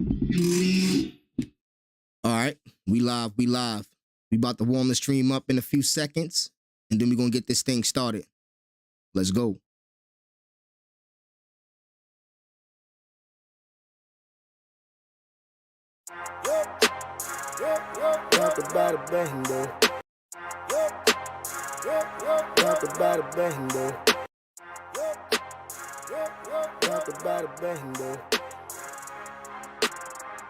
All right, we live. We about to warm the stream up in a few seconds, and then we're gonna get this thing started. Let's go. Talk about a bando. Talk about a bando. Talk about a bando.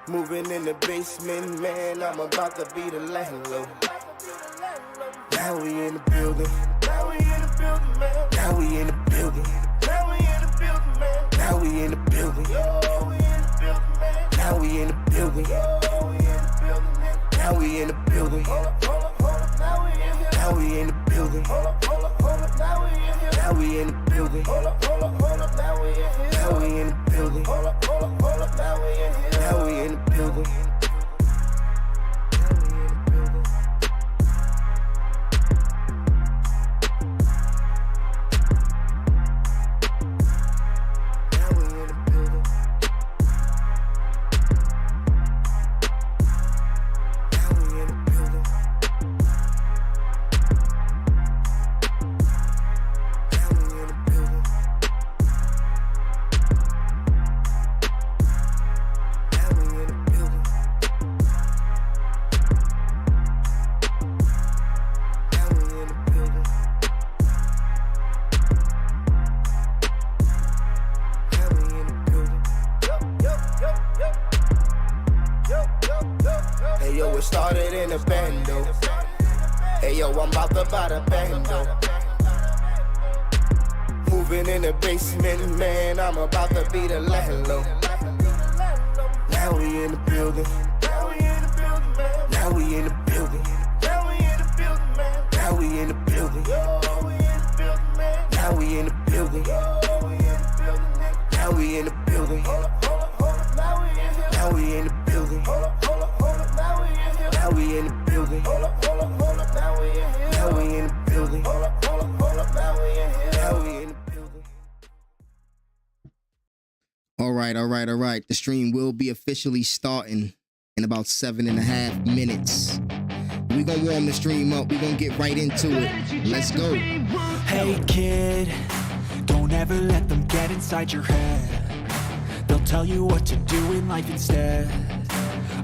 Moving in the basement, man, I'm about to be the landlord. Now we in the building. Now we in the building, man. Now we in the building. Now we in the building, man. Now we in the building. Yo, we in the building, man. Now we in the building. Yo, we in the building, man. Now we in the building. Hold up, hold up, hold up. Now we in here. Now we in the building. Hold up, hold up, hold up. Now we in here. Now we in the building. Hold up, hold up, hold up. Now we in here. Now we in the building. Hold up, hold up, hold up. Now we in here. Now we in the building. All right. The stream will be officially starting in about 7.5 minutes. We're gonna warm the stream up. We're gonna get right into it. Let's go. Hey kid, don't ever let them get inside your head. They'll tell you what to do in life instead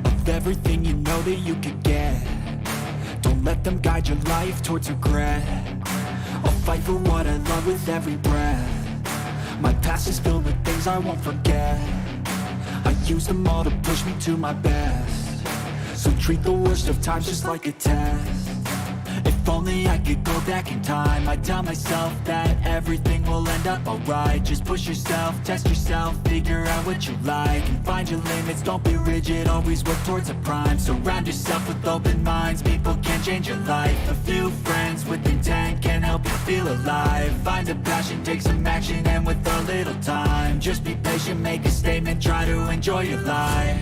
of everything you know that you could get. Don't let them guide your life towards regret. I'll fight for what I love with every breath. My past is filled with things I won't forget. I use them all to push me to my best. So treat the worst of times just like a test. If only I could go back in time, I'd tell myself that everything will end up alright. Just push yourself, test yourself, figure out what you like, and find your limits, don't be rigid, always work towards a prime. Surround yourself with open minds, people can change your life. A few friends with intent can help you feel alive. Find a passion, take some action, and with a little time, just be patient, make a statement, try to enjoy your life.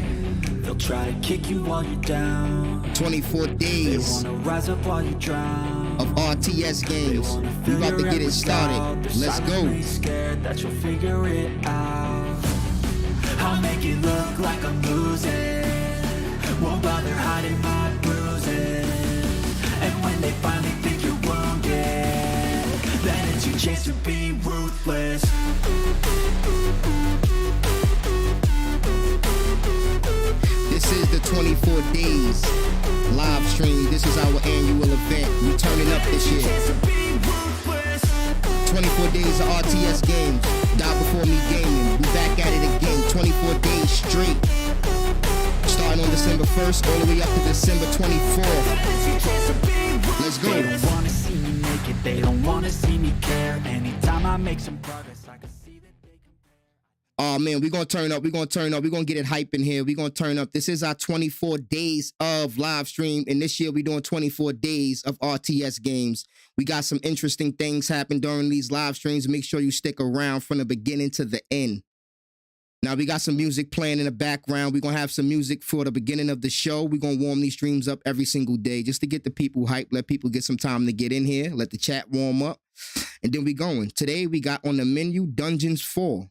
They'll try to kick you while you're down. 24 days they wanna rise up while you drown. Of RTS games. We about to get it started. Let's go. Scared that you'll figure it out. I'll make it look like I'm losing. Won't bother hiding my bruises. And when they finally think you're wounded, then it's your chance to be ruthless. This is the 24 days live stream. This is our annual event. We're turning up this year. 24 days of RTS games. Die Before Me Gaming. We back at it again. 24 days straight. Starting on December 1st all the way up to December 24th. Let's go. They don't wanna see me naked. They don't wanna see me care. Anytime I make some progress, I can see that they compare. Oh man, we're gonna turn up. We're gonna get it hype in here. We're gonna turn up. This is our 24 days of live stream, and this year we're doing 24 days of RTS games. We got some interesting things happen during these live streams. Make sure you stick around from the beginning to the end. Now we got some music playing in the background. We're gonna have some music for the beginning of the show. We're gonna warm these streams up every single day just to get the people hyped, let people get some time to get in here, let the chat warm up, and then we going. Today we got on the menu Dungeons 4.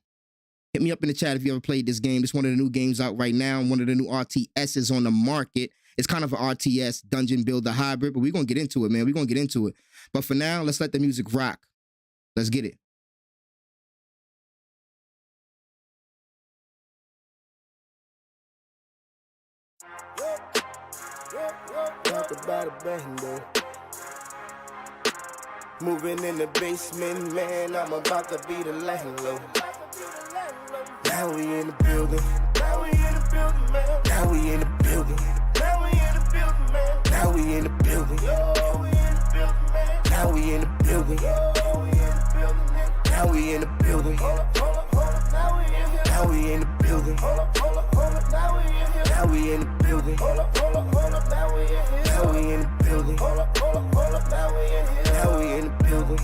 Hit me up in the chat if you ever played this game. It's one of the new games out right now, one of the new RTSs on the market. It's kind of an RTS dungeon builder hybrid, but we're going to get into it, man. We're going to get into it. But for now, let's let the music rock. Let's get it. Talk about a bando. Moving in the basement, man, I'm about to be the landlord. Now we in the building. Now we in the building, man. Now we in the building. Now we in the building, man. Now we in the building. Yo, we in the building, man. Now we in the building. Yo, we in the building, man. Now we in the building. Hold up, hold up, hold up. Now we in here. Now we in the building. Hold up, hold up, hold up. Now we in here. Now we in the building. Hold up, hold up, hold up. Now we in here. Now we in the building. Hold up, hold up, hold up. Now we in here. Now we in the building.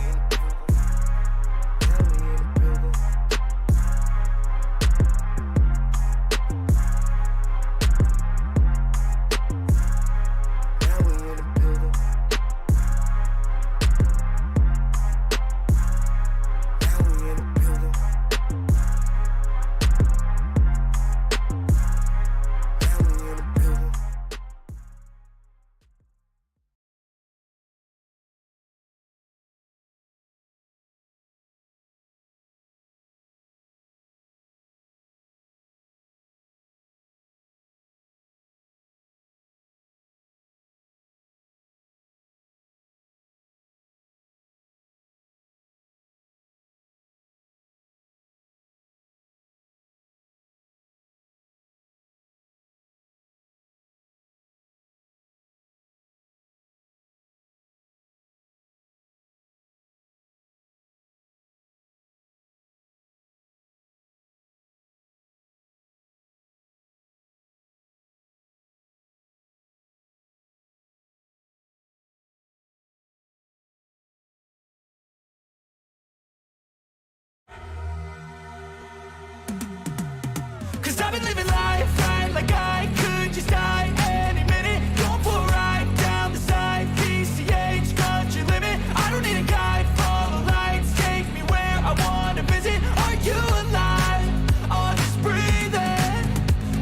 I've been living life right like I could just die any minute. Going for a ride down the side, PCH country limit. I don't need a guide, follow lights, take me where I wanna visit. Are you alive? Or just breathing?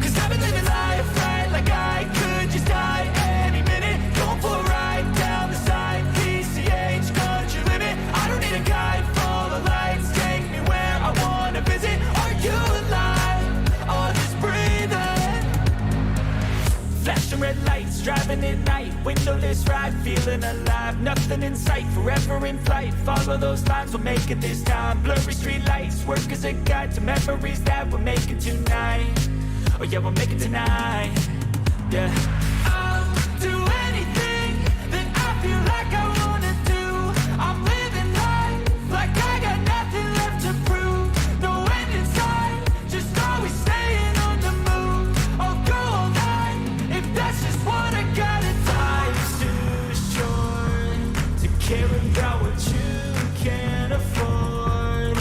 Cause I've been living life right like I could just die any minute. Going for a ride down the side, PCH country limit. I don't need a guide, follow lights, take me where I wanna visit. Are you alive? Flashing red lights, driving at night, windowless ride, feeling alive. Nothing in sight, forever in flight. Follow those lines, we'll make it this time. Blurry street lights, work as a guide to memories that we're making tonight. Oh yeah, we'll make it tonight. Yeah. I'll do anything that I feel like I wanna do. I'm living life like I got nothing left to prove. No end in sight, just always staying on the move. I'll go all night if that's just what I gotta do. Life's too short to care about what you can't afford.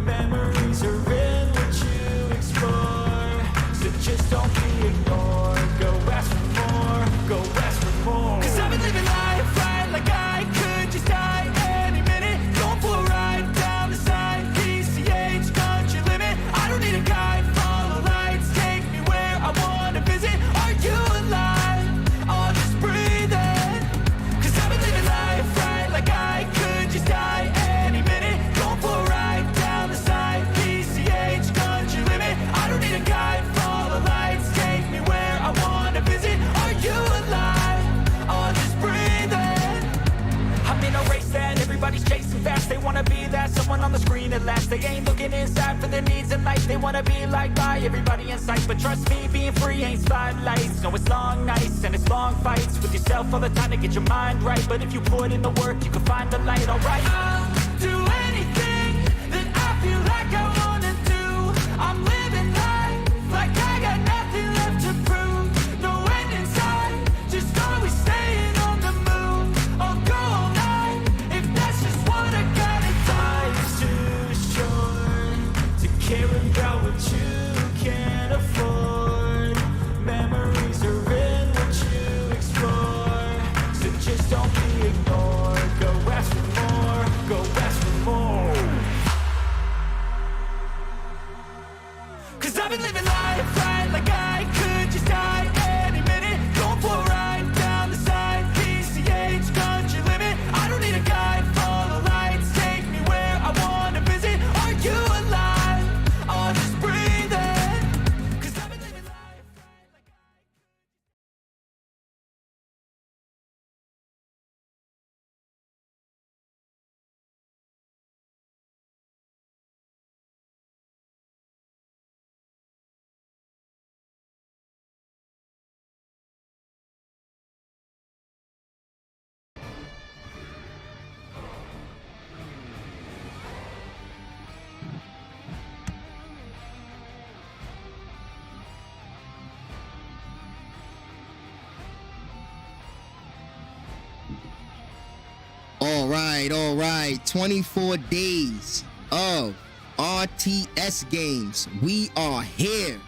Memories are in what you explore, so just don't be ignored. Go ask for more, go ask for more. Cause I've been living life right like I could just die any minute. Going for a ride down the side, PCH country limit. I don't need a guide, follow lights, take me where I wanna visit. Are you alive? Or just breathing? Cause I've been living life right like I could just die any minute. Going for a ride down the side, PCH country limit. I don't need a guide, follow lights, take me where I wanna visit. Are you alive? Or just breathing? I'm in a race that everybody's chasing fast. They wanna be that someone on the screen at last. They ain't looking inside for their needs in life. They wanna be liked by everybody in sight. But trust me, being free ain't spotlights. No, it's long nights and it's long fights with yourself all the time to get your mind right. But if you put in the work, you can find the light, alright? I'll do anything that I feel like I wanna do. I'm living life like I got nothing left to prove. No end in sight, just always staying on the move. I'll go all night if that's just what I gotta do. Life's too short to care about what you can't afford. Memories are in what you explore, so just don't be ignored. Go ask for more, go ask for more. Cause I've been living life right like I could just die any minute. Going for a ride down the side, PCH country limit. I don't need a guide, follow lights, take me where I wanna visit. Are you alive or just breathing? Cause I've been living life right like All right. 24 days of RTS games. We are here.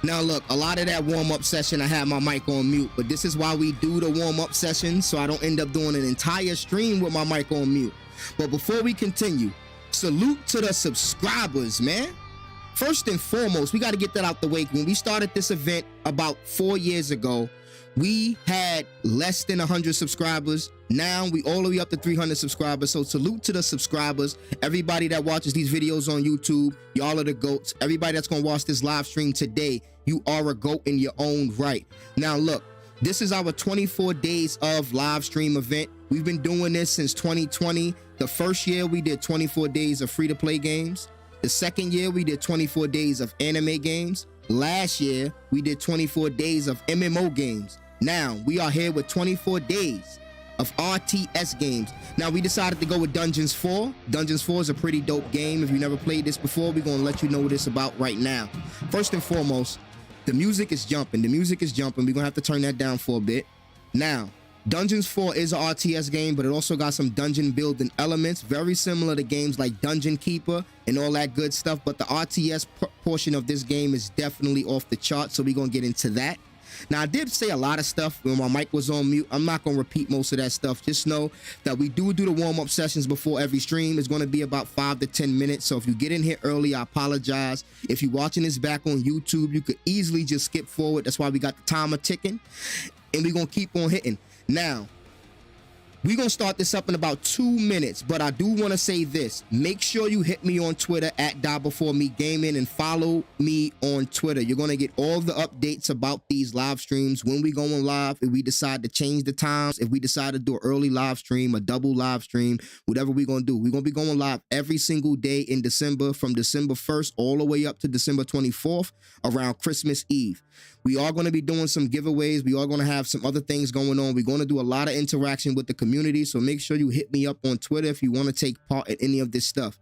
Now look, a lot of that warm-up session I had my mic on mute, but this is why we do the warm-up session, so I don't end up doing an entire stream with my mic on mute. But before we continue, salute to the subscribers, man. First and foremost, we got to get that out the way. When we started this event about 4 years ago, we had less than 100 subscribers. Now we all the way up to 300 subscribers. So salute to the subscribers. Everybody that watches these videos on YouTube, y'all are the GOATs. Everybody that's gonna watch this live stream today, you are a GOAT in your own right. Now look, this is our 24 days of live stream event. We've been doing this since 2020. The first year we did 24 days of free-to-play games. The second year we did 24 days of anime games. Last year we did 24 days of MMO games. Now we are here with 24 days of RTS games. Now we decided to go with Dungeons 4. Dungeons 4 is a pretty dope game. If you never played this before, we're gonna let you know what it's about right now. First and foremost, the music is jumping. We're gonna have to turn that down for a bit. Now, Dungeons 4 is an RTS game, but it also got some dungeon building elements, very similar to games like Dungeon Keeper and all that good stuff, but the RTS portion of this game is definitely off the chart, so we're gonna get into that. Now, I did say a lot of stuff when my mic was on mute. I'm not going to repeat most of that stuff. Just know that we do the warm-up sessions before every stream. It's going to be about 5 to 10 minutes. So if you get in here early, I apologize. If you're watching this back on YouTube, you could easily just skip forward. That's why we got the timer ticking. And we're going to keep on hitting. Now, we're going to start this up in about 2 minutes, but I do want to say this. Make sure you hit me on Twitter at DieBeforeMeGaming and follow me on Twitter. You're going to get all the updates about these live streams, when we going live, if we decide to change the times, if we decide to do an early live stream, a double live stream, whatever we're going to do. We're going to be going live every single day in December, from December 1st all the way up to December 24th around Christmas Eve. We are going to be doing some giveaways. We are going to have some other things going on. We're going to do a lot of interaction with the community. So make sure you hit me up on Twitter if you want to take part in any of this stuff.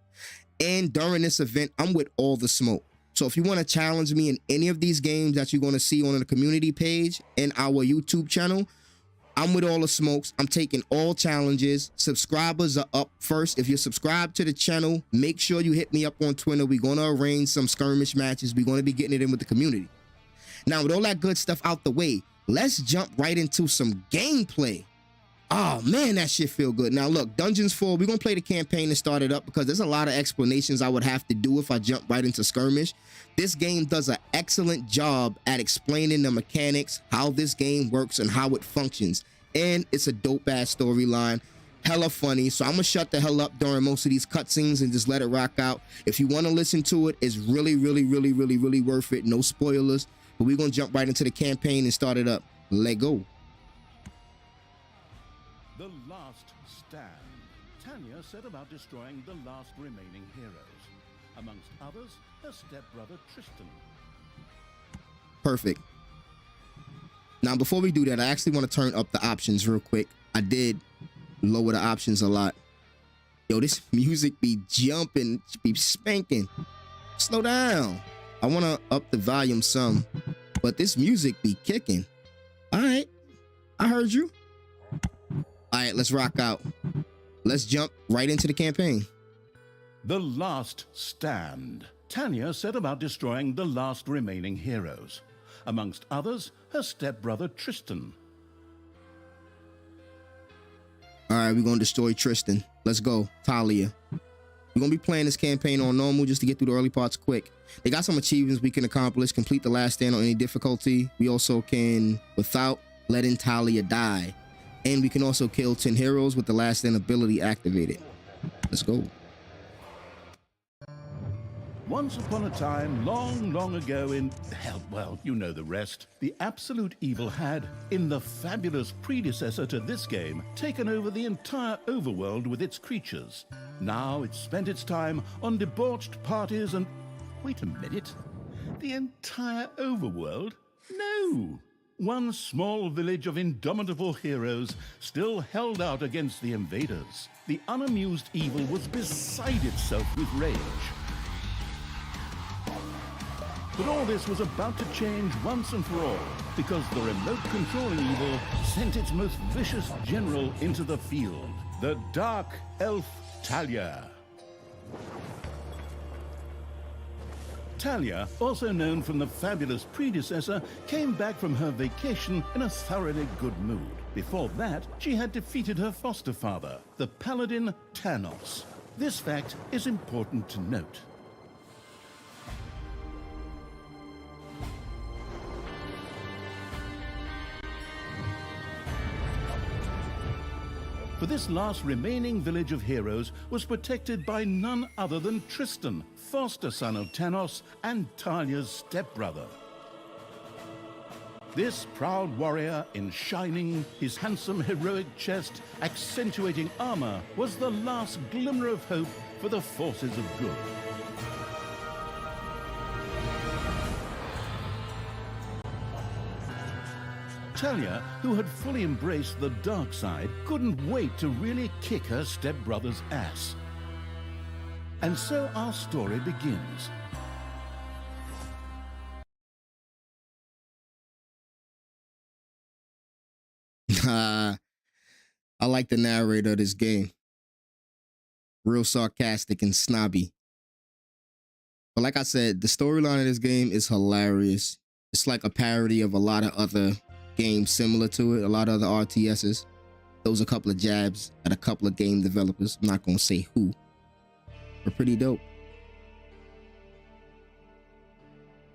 And during this event, I'm with all the smoke. So if you want to challenge me in any of these games that you're going to see on the community page and our YouTube channel, I'm with all the smokes. I'm taking all challenges. Subscribers are up first. If you're subscribed to the channel, make sure you hit me up on Twitter. We're going to arrange some skirmish matches. We're going to be getting it in with the community. Now, with all that good stuff out the way, let's jump right into some gameplay. Oh man, that shit feel good. Now look, Dungeons 4, we're gonna play the campaign and start it up because there's a lot of explanations I would have to do if I jump right into skirmish. This game does an excellent job at explaining the mechanics, how this game works and how it functions. And it's a dope ass storyline, hella funny. So I'm gonna shut the hell up during most of these cutscenes and just let it rock out. If you wanna listen to it, it's really worth it. No spoilers, but we're gonna jump right into the campaign and start it up. Let go. The last stand. Tanya set about destroying the last remaining heroes. Amongst others, her stepbrother Tristan. Perfect. Now, before we do that, I actually want to turn up the options real quick. I did lower the options a lot. Yo, this music be jumping, be spanking. Slow down. I want to up the volume some, but this music be kicking. All right, I heard you. All right, let's rock out. Let's jump right into the campaign. The last stand. Tanya set about destroying the last remaining heroes. Amongst others, her stepbrother Tristan. All right, we're going to destroy Tristan. Let's go, Thalia. We're going to be playing this campaign on normal just to get through the early parts quick. They got some achievements we can accomplish. Complete the last stand on any difficulty. We also can, without letting Thalya die. And we can also kill 10 heroes with the last stand ability activated. Let's go. Once upon a time, long, long ago in, hell, well, you know the rest, the absolute evil had, in the fabulous predecessor to this game, taken over the entire overworld with its creatures. Now it spent its time on debauched parties and... Wait a minute. The entire overworld? No! One small village of indomitable heroes still held out against the invaders. The unamused evil was beside itself with rage. But all this was about to change once and for all, because the remote controlling evil sent its most vicious general into the field, the Dark Elf Thalya. Thalya, also known from the fabulous predecessor, came back from her vacation in a thoroughly good mood. Before that, she had defeated her foster father, the paladin Thanos. This fact is important to note. For this last remaining village of heroes was protected by none other than Tristan, foster son of Thanos and Thalya's stepbrother. This proud warrior in shining, his handsome heroic chest accentuating armor, was the last glimmer of hope for the forces of good. Thalya, who had fully embraced the dark side, couldn't wait to really kick her stepbrother's ass. And so our story begins. I like the narrator of this game. Real sarcastic and snobby. But like I said, the storyline of this game is hilarious. It's like a parody of a lot of other games similar to it, a lot of other RTSs. Those are a couple of jabs at a couple of game developers. I'm not going to say who. They're pretty dope.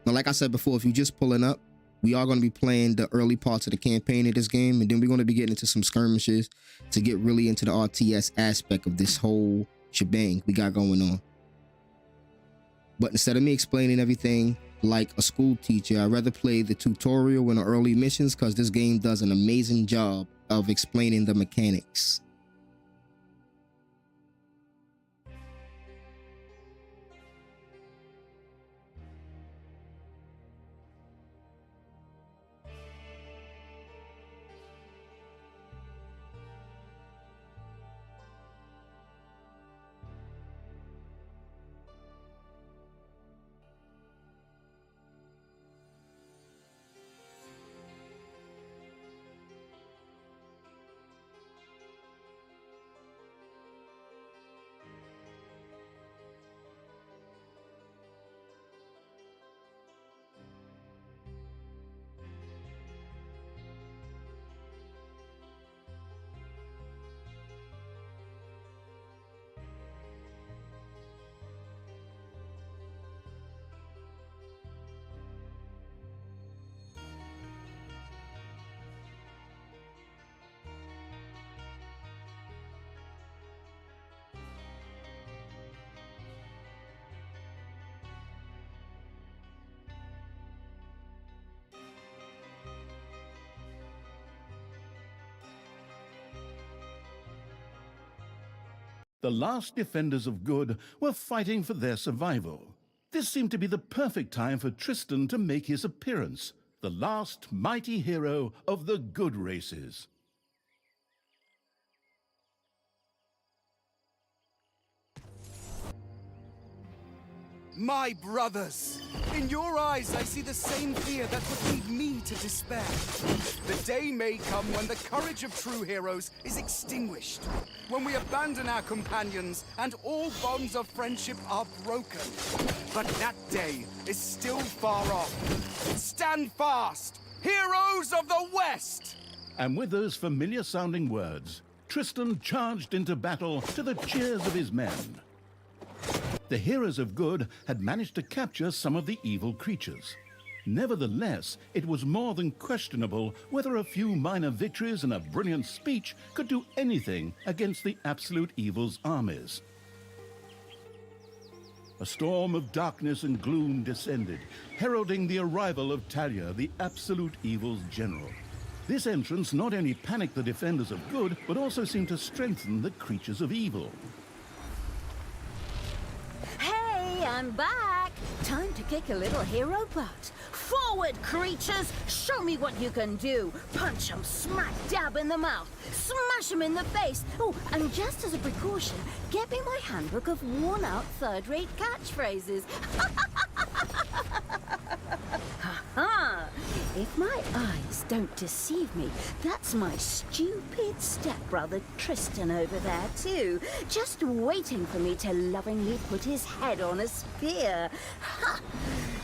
Now, like I said before, if you're just pulling up, we are going to be playing the early parts of the campaign of this game, and then we're going to be getting into some skirmishes to get really into the RTS aspect of this whole shebang we got going on. But instead of me explaining everything like a school teacher, I'd rather play the tutorial in the early missions, because this game does an amazing job of explaining the mechanics. The last defenders of good were fighting for their survival. This seemed to be the perfect time for Tristan to make his appearance, the last mighty hero of the good races. My brothers, in your eyes I see the same fear that would lead me to despair. The day may come when the courage of true heroes is extinguished, when we abandon our companions and all bonds of friendship are broken. But that day is still far off. Stand fast, heroes of the West! And with those familiar-sounding words, Tristan charged into battle to the cheers of his men. the heroes of good had managed to capture some of the evil creatures. Nevertheless, it was more than questionable whether a few minor victories and a brilliant speech could do anything against the absolute evil's armies. A storm of darkness and gloom descended, heralding the arrival of Thalya, the absolute evil's general. This entrance not only panicked the defenders of good, but also seemed to strengthen the creatures of evil. Hey, I'm back! Time to kick a little hero butt. Forward, creatures! Show me what you can do! Punch 'em smack dab in the mouth! Smash 'em in the face! Oh, and just as a precaution, get me my handbook of worn-out third-rate catchphrases. Ha-ha! If my eyes don't deceive me, that's my stupid stepbrother Tristan over there too, just waiting for me to lovingly put his head on a spear. Ha!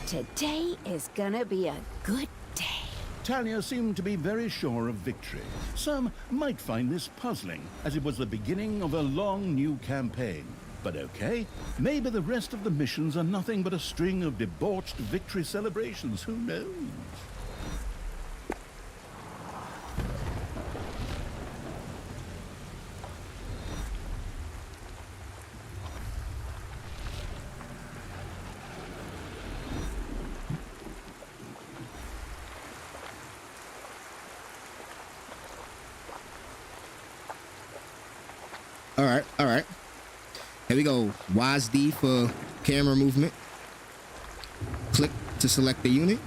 Today is gonna be a good day. Thalya seemed to be very sure of victory. Some might find this puzzling, as it was the beginning of a long new campaign. But okay, maybe the rest of the missions are nothing but a string of debauched victory celebrations, who knows? All right. Here we go. WASD for camera movement. Click to select the unit.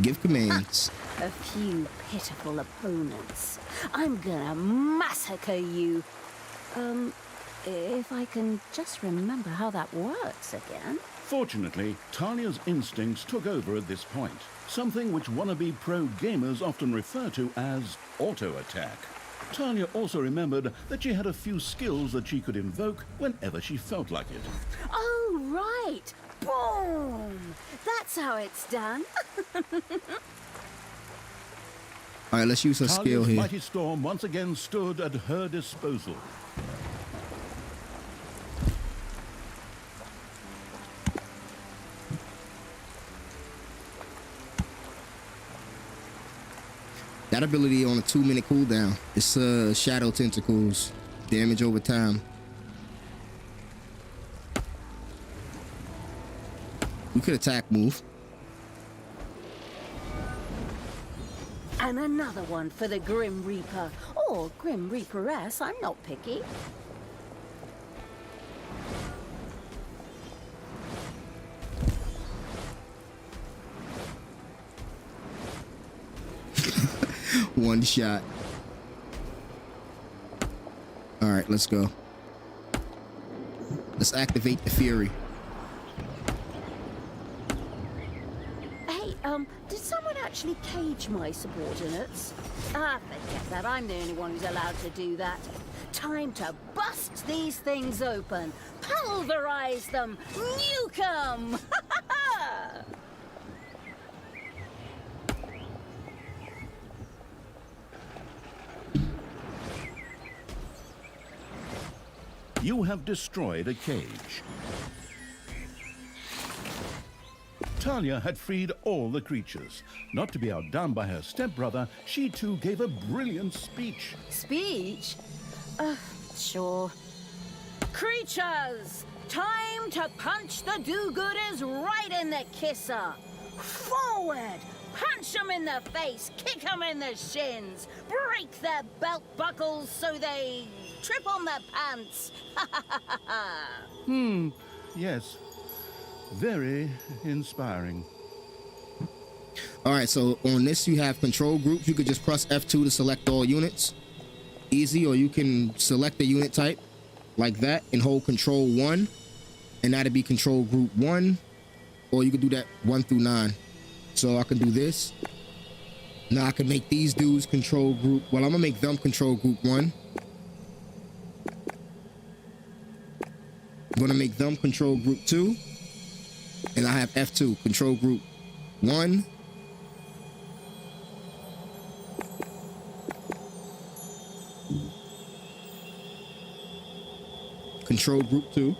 Give commands. A few pitiful opponents. I'm gonna massacre you. If I can just remember how that works again. Fortunately, Talia's instincts took over at this point, something which wannabe pro gamers often refer to as auto-attack. Thalya also remembered that she had a few skills that she could invoke whenever she felt like it. Oh, right. Boom! That's how it's done. All right, let's use her skill Talia's here. mighty storm once again stood at her disposal. That ability on a 2-minute cooldown. It's shadow tentacles, damage over time. We could attack move. And another one for the Grim Reaper. Or Grim Reaperess, I'm not picky. One shot. All right, let's go. Let's activate the fury. Hey, did someone actually cage my subordinates? Ah, forget that. I'm the only one who's allowed to do that. Time to bust these things open. Pulverize them. Nuke 'em. You have destroyed a cage. Thalya had freed all the creatures. Not to be outdone by her stepbrother, she too gave a brilliant speech. Speech? Sure. Creatures! Time to punch the do-gooders right in the kisser! Forward! Punch them in the face, kick them in the shins, break their belt buckles so they trip on their pants. Yes, very inspiring. All right, so on this you have control groups. You could just press F2 to select all units. Easy, or you can select the unit type like that and hold control 1, and that'd be control group 1, or you could do that 1 through 9. So I can do this. Now I can make these dudes control group. Well, I'm gonna make them control group 1. I'm gonna make them control group 2. And I have F2, control group 1. Control group 2.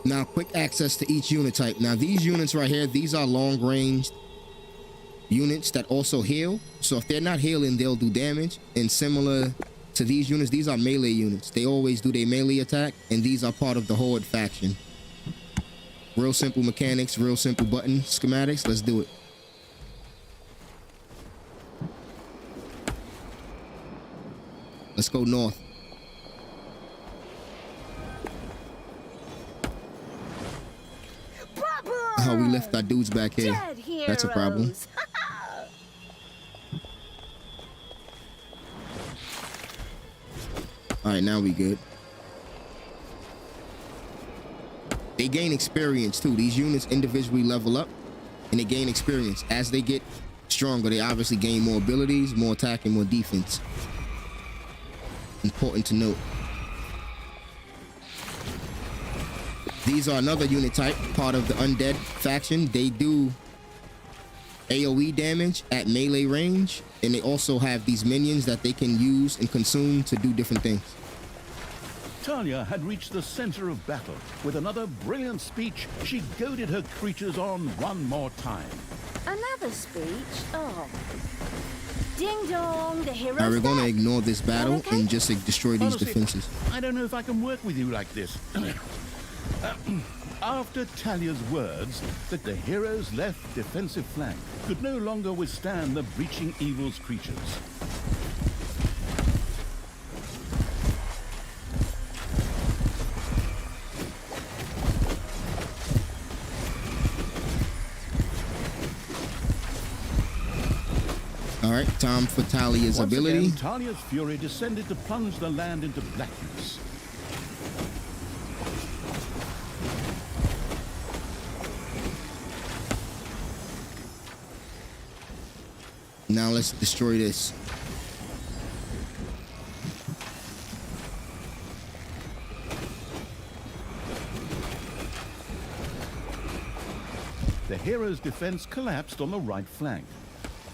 Now, quick access to each unit type. Now, these units right here, these are long-ranged units that also heal. So if they're not healing, they'll do damage. And similar to these units, these are melee units. They always do their melee attack, and these are part of the Horde faction. Real simple mechanics, real simple button schematics. Let's do it. Let's go north. Oh, we left our dudes back here. That's a problem. All right, now we good. They gain experience too. These units individually level up and they gain experience. As they get stronger, they obviously gain more abilities, more attack, and more defense. Important to note. These are another unit type, part of the undead faction. They do AoE damage at melee range, and they also have these minions that they can use and consume to do different things. Thalya had reached the center of battle. With another brilliant speech, she goaded her creatures on one more time. Another speech? Oh. Ding dong, the hero's Alright, we're gonna back. ignore this battle Okay. and just like, destroy these Honestly, defenses. I don't know if I can work with you like this. After Thalya's words that the hero's left defensive flank could no longer withstand the breaching evil's creatures. All right, time for Thalya's Once ability. again, Thalya's fury descended to plunge the land into blackness. Now let's destroy this. The hero's defense collapsed on the right flank.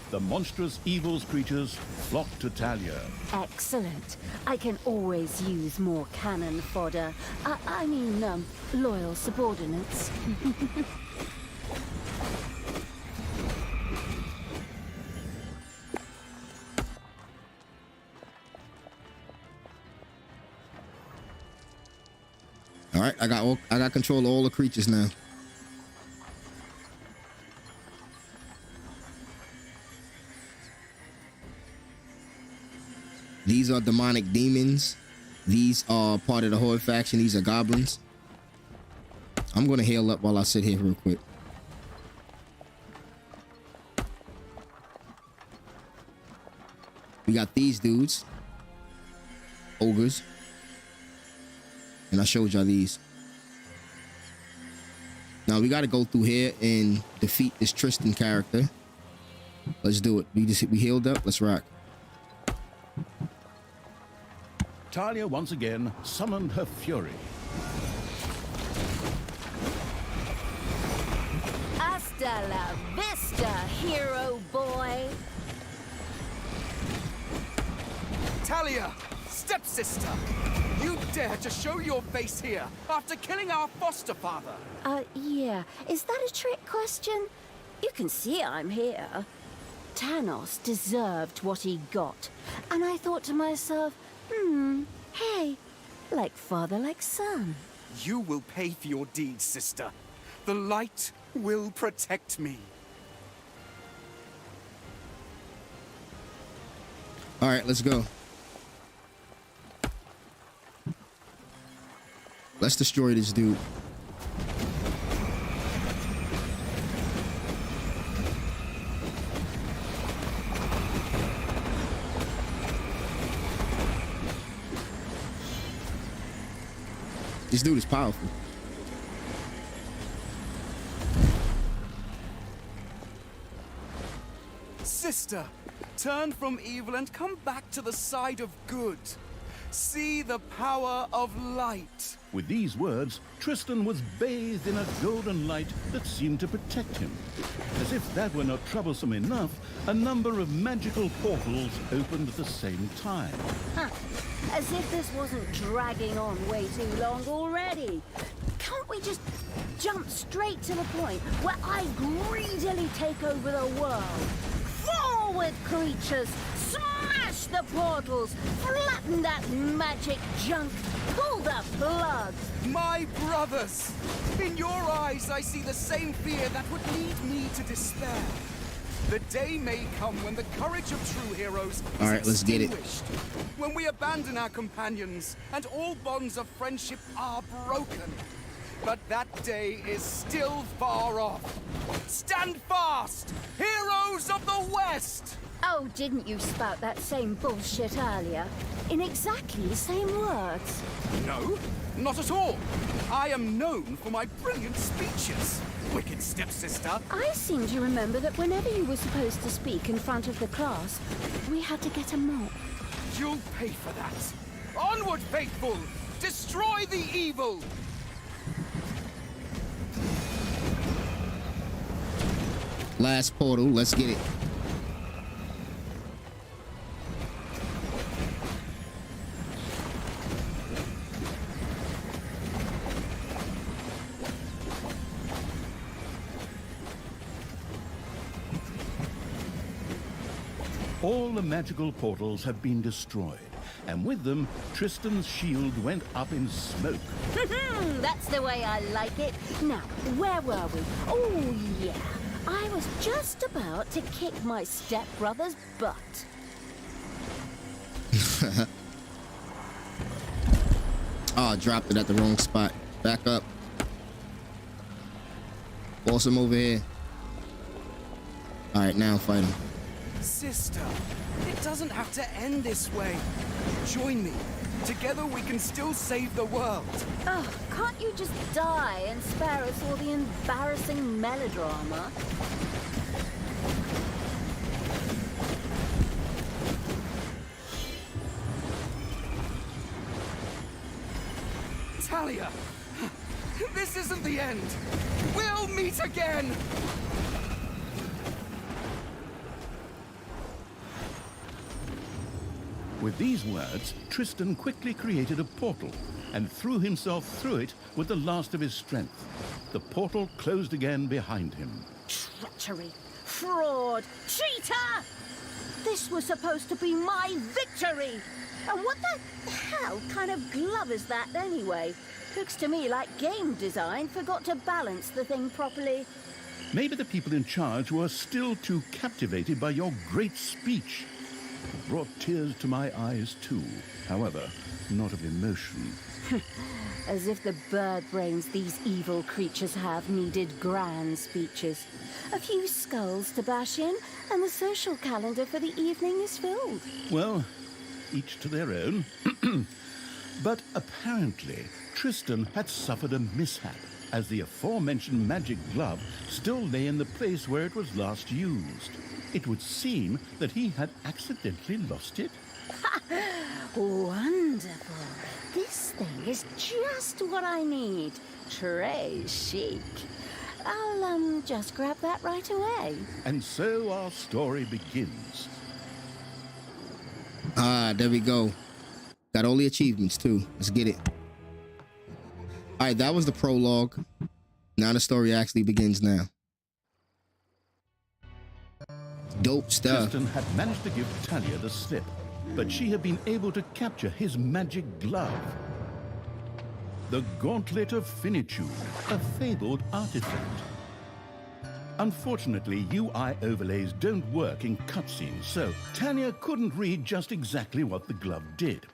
The monstrous evil's creatures flocked to Thalya. Excellent. I can always use more cannon fodder. I mean, loyal subordinates. All right, I got control of all the creatures now. These are demonic demons. These are part of the Horde faction. These are goblins. I'm gonna heal up while I sit here real quick. We got these dudes, ogres, and I showed y'all these. Now we got to go through here and defeat this Tristan character. Let's do it. We healed up. Let's rock. Thalya once again summoned her fury. Hasta la vista, hero boy. Thalya, stepsister! You dare to show your face here after killing our foster father! Yeah. Is that a trick question? You can see I'm here. Thanos deserved what he got. And I thought to myself, hey, like father, like son. You will pay for your deeds, sister. The light will protect me. All right, let's go. Let's destroy this dude. This dude is powerful. Sister, turn from evil and come back to the side of good. See the power of light. With these words, Tristan was bathed in a golden light that seemed to protect him. As if that were not troublesome enough, a number of magical portals opened at the same time. Huh. As if this wasn't dragging on way too long already. Can't we just jump straight to the point where I greedily take over the world? Forward, creatures! Smash the portals! Flatten that magic junk! Pull the plug! My brothers! In your eyes, I see the same fear that would lead me to despair. The day may come when the courage of true heroes is All right, let's get it. extinguished. When we abandon our companions and all bonds of friendship are broken. But that day is still far off. Stand fast, heroes of the West! Oh, didn't you spout that same bullshit earlier? In exactly the same words. No, not at all. I am known for my brilliant speeches. Wicked stepsister. I seem to remember that whenever you were supposed to speak in front of the class, we had to get a mop. You'll pay for that. Onward, faithful! Destroy the evil! Last portal, let's get it. All the magical portals have been destroyed, and with them, Tristan's shield went up in smoke. That's the way I like it. Now, where were we? Oh, yeah. I was just about to kick my stepbrother's butt. Oh, I dropped it at the wrong spot. Back up. Force him over here. All right, now fight him. Sister, it doesn't have to end this way. Join me. Together we can still save the world. Oh, can't you just die and spare us all the embarrassing melodrama? Thalya, this isn't the end. We'll meet again. With these words, Tristan quickly created a portal and threw himself through it with the last of his strength. The portal closed again behind him. Treachery, fraud, cheater! This was supposed to be my victory! And what the hell kind of glove is that anyway? Looks to me like game design forgot to balance the thing properly. Maybe the people in charge were still too captivated by your great speech. It brought tears to my eyes too, however, not of emotion. As if the bird brains these evil creatures have needed grand speeches. A few skulls to bash in, and the social calendar for the evening is filled. Well, each to their own. But apparently, Tristan had suffered a mishap, as the aforementioned magic glove still lay in the place where it was last used. It would seem that he had accidentally lost it. Wonderful. This thing is just what I need. Très chic. I'll, just grab that right away. And so our story begins. Ah, there we go. Got all the achievements too. Let's get it. All right, that was the prologue. Now the story actually begins now. Dope stuff. Tristan had managed to give Thalya the slip, but she had been able to capture his magic glove. The Gauntlet of Finitude, a fabled artifact. Unfortunately, UI overlays don't work in cutscenes, so Thalya couldn't read just exactly what the glove did.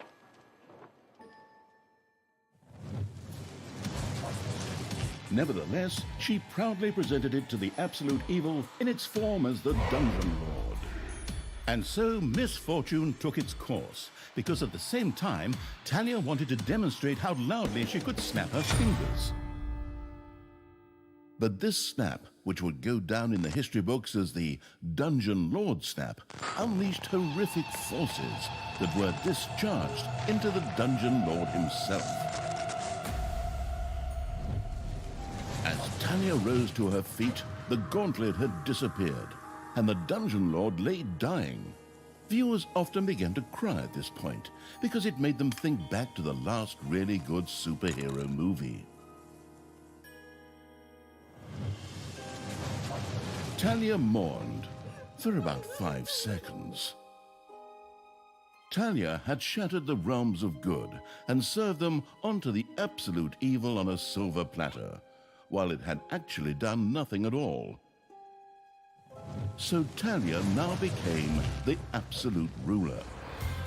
Nevertheless, she proudly presented it to the Absolute Evil in its form as the Dungeon Lord. And so misfortune took its course, because at the same time, Thalya wanted to demonstrate how loudly she could snap her fingers. But this snap, which would go down in the history books as the Dungeon Lord snap, unleashed horrific forces that were discharged into the Dungeon Lord himself. As Thalya rose to her feet, the gauntlet had disappeared, and the Dungeon Lord lay dying. Viewers often began to cry at this point, because it made them think back to the last really good superhero movie. Thalya mourned for about 5 seconds. Thalya had shattered the realms of good and served them onto the absolute evil on a silver platter, while it had actually done nothing at all. So Thalya now became the absolute ruler.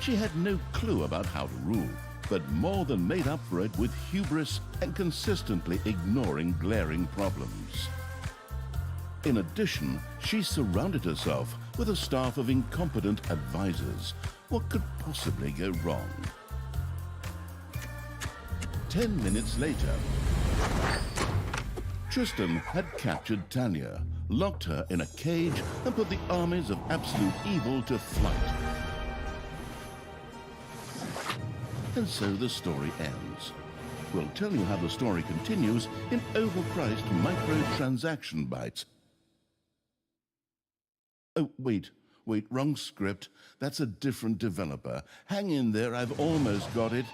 She had no clue about how to rule, but more than made up for it with hubris and consistently ignoring glaring problems. In addition, she surrounded herself with a staff of incompetent advisors. What could possibly go wrong? 10 minutes later, Tristan had captured Thalya, locked her in a cage, and put the armies of absolute evil to flight. And so the story ends. We'll tell you how the story continues in overpriced microtransaction bites. Oh, wait, wrong script. That's a different developer. Hang in there, I've almost got it.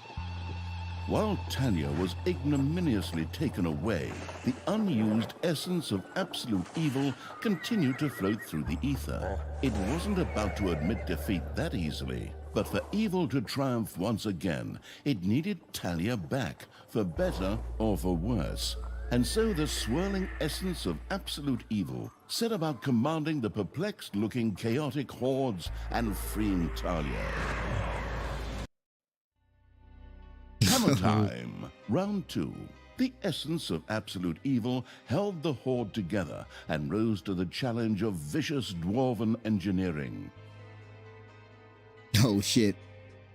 While Thalya was ignominiously taken away, the unused essence of absolute evil continued to float through the ether. It wasn't about to admit defeat that easily, but for evil to triumph once again, it needed Thalya back, for better or for worse. And so the swirling essence of absolute evil set about commanding the perplexed-looking chaotic hordes and freeing Thalya. Hammer time. Round 2. The essence of absolute evil held the horde together and rose to the challenge of vicious dwarven engineering. Oh, shit.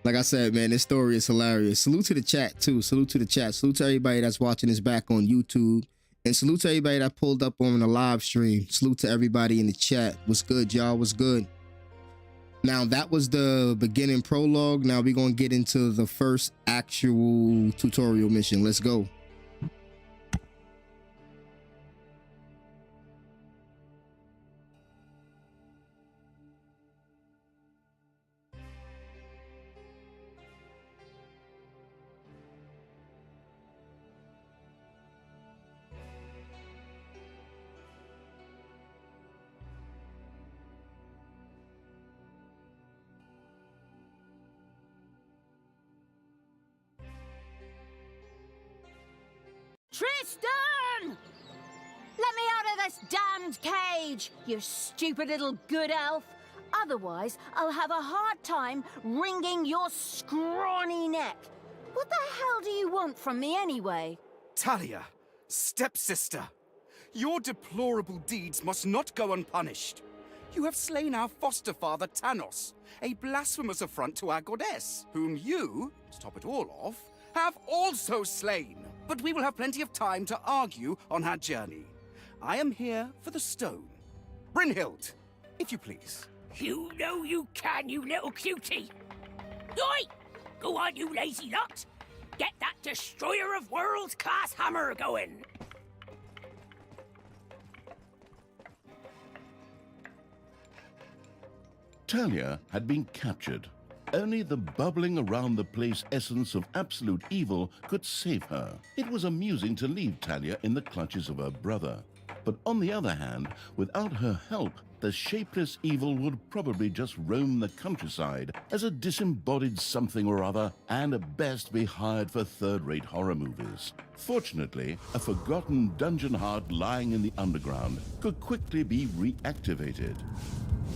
Like I said, man, this story is hilarious. Salute to the chat, too. Salute to the chat. Salute to everybody that's watching this back on YouTube. And salute to everybody that pulled up on the live stream. Salute to everybody in the chat. What's good, y'all? What's good? Now, that was the beginning prologue. Now we're going to get into the first actual tutorial mission. Let's go. Tristan! Let me out of this damned cage, you stupid little good elf. Otherwise, I'll have a hard time wringing your scrawny neck. What the hell do you want from me anyway? Thalya, stepsister, your deplorable deeds must not go unpunished. You have slain our foster father Thanos, a blasphemous affront to our goddess, whom you, to top it all off, have also slain. But we will have plenty of time to argue on our journey. I am here for the stone. Brynhild, if you please. You know you can, you little cutie. Oi! Go on, you lazy lot. Get that destroyer of worlds class hammer going. Thalya had been captured. Only the bubbling around the place essence of absolute evil could save her. It was amusing to leave Thalya in the clutches of her brother. But on the other hand, without her help, the shapeless evil would probably just roam the countryside as a disembodied something or other, and at best be hired for third-rate horror movies. Fortunately, a forgotten dungeon heart lying in the underground could quickly be reactivated.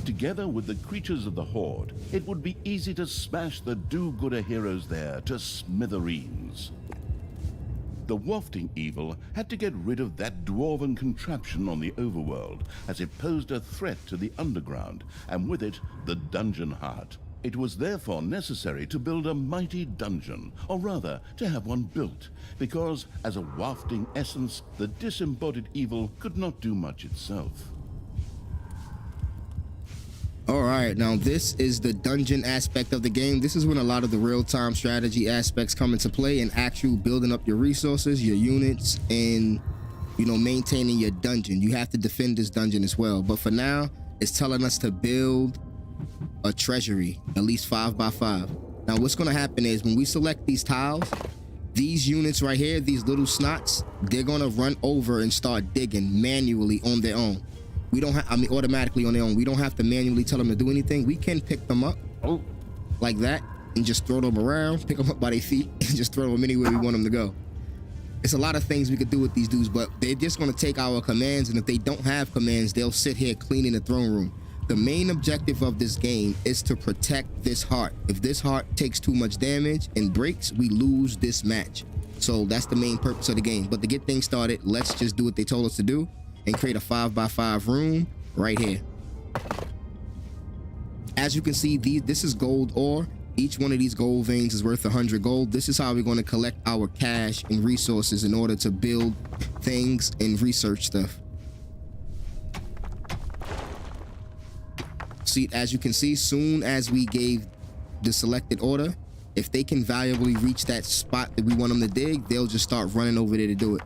Together with the creatures of the Horde, it would be easy to smash the do-gooder heroes there to smithereens. The wafting evil had to get rid of that dwarven contraption on the overworld, as it posed a threat to the underground, and with it, the dungeon heart. It was therefore necessary to build a mighty dungeon, or rather, to have one built, because as a wafting essence, the disembodied evil could not do much itself. All right, now this is the dungeon aspect of the game. This is when a lot of the real-time strategy aspects come into play, and actual building up your resources, your units, and maintaining your dungeon. You have to defend this dungeon as well, but for now it's telling us to build a treasury, at least 5 by 5. Now what's going to happen is when we select these tiles, these units right here, these little snots, they're going to run over and start digging manually on their own. We don't have, automatically on their own. We don't have to manually tell them to do anything. We can pick them up like that and just throw them around, pick them up by their feet and just throw them anywhere we want them to go. It's a lot of things we could do with these dudes, but they're just going to take our commands, and if they don't have commands, they'll sit here cleaning the throne room. The main objective of this game is to protect this heart. If this heart takes too much damage and breaks, we lose this match. So that's the main purpose of the game. But to get things started, let's just do what they told us to do and create a 5 by 5 room right here. As you can see, this is gold ore. Each one of these gold veins is worth 100 gold. This is how we're going to collect our cash and resources in order to build things and research stuff. See, as you can see, soon as we gave the selected order, if they can valuably reach that spot that we want them to dig, they'll just start running over there to do it.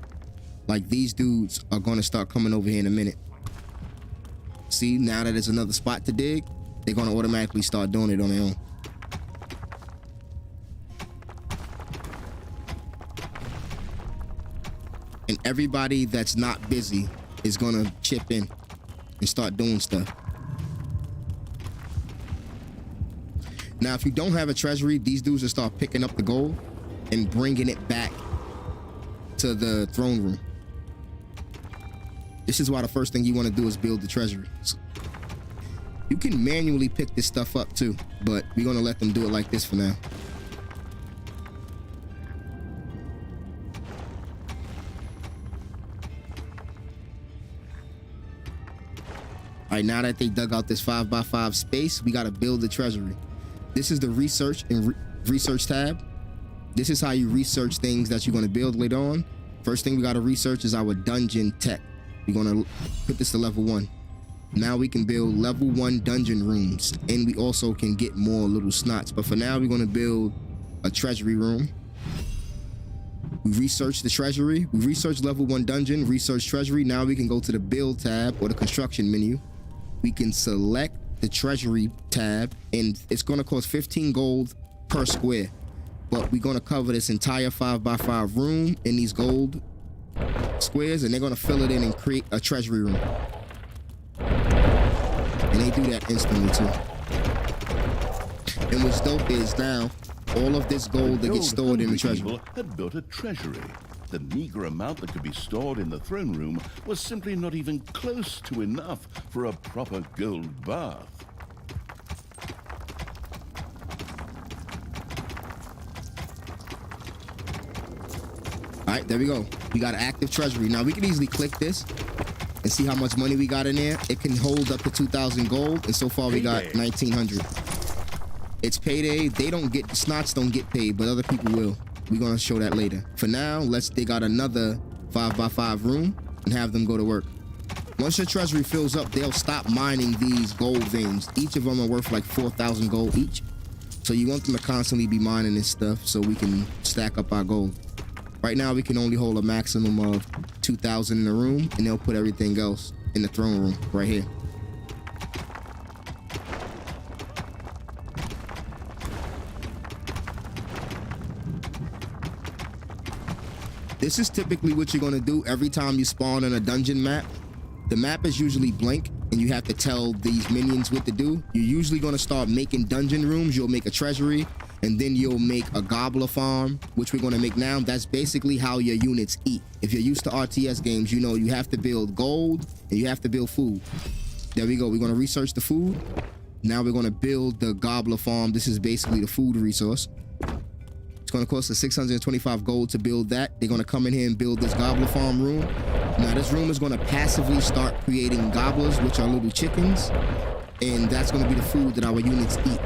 Like these dudes are going to start coming over here in a minute. See, now that there's another spot to dig, they're going to automatically start doing it on their own. And everybody that's not busy is going to chip in and start doing stuff. Now, if you don't have a treasury, these dudes will start picking up the gold and bringing it back to the throne room. This is why the first thing you want to do is build the treasury. You can manually pick this stuff up too, but we're going to let them do it like this for now. All right, now that they dug out this 5 by 5 space, we got to build the treasury. This is the research and research tab. This is how you research things that you're going to build later on. First thing we got to research is our dungeon tech. We're going to put this to level 1. Now we can build level 1 dungeon rooms, and we also can get more little snots. But for now, we're going to build a treasury room. We research the treasury. We research level 1 dungeon, research treasury. Now we can go to the build tab or the construction menu. We can select the treasury tab, and it's going to cost 15 gold per square. But we're going to cover this entire 5 by 5 room in these gold squares, and they're going to fill it in and create a treasury room. And they do that instantly too. And what's dope is now all of this gold that gets stored in the treasury. Had built a treasury. The meager amount that could be stored in the throne room was simply not even close to enough for a proper gold bath. All right, there we go. We got an active treasury. Now we can easily click this and see how much money we got in there. It can hold up to 2,000 gold, and so far we got 1,900. It's payday. They don't get, snots don't get paid, but other people will. We're gonna show that later. For now, let's dig out another 5 by 5 room and have them go to work. Once your treasury fills up, they'll stop mining these gold veins. Each of them are worth like 4,000 gold each. So you want them to constantly be mining this stuff so we can stack up our gold. Right now, we can only hold a maximum of 2,000 in the room, and they'll put everything else in the throne room right here. This is typically what you're going to do every time you spawn on a dungeon map. The map is usually blank, and you have to tell these minions what to do. You're usually going to start making dungeon rooms. You'll make a treasury, and then you'll make a gobbler farm, which we're going to make now. That's basically how your units eat. If you're used to RTS games, you know you have to build gold, and you have to build food. There we go. We're going to research the food. Now we're going to build the gobbler farm. This is basically the food resource. It's going to cost us 625 gold to build that. They're going to come in here and build this gobbler farm room. Now this room is going to passively start creating gobblers, which are little chickens, and that's going to be the food that our units eat.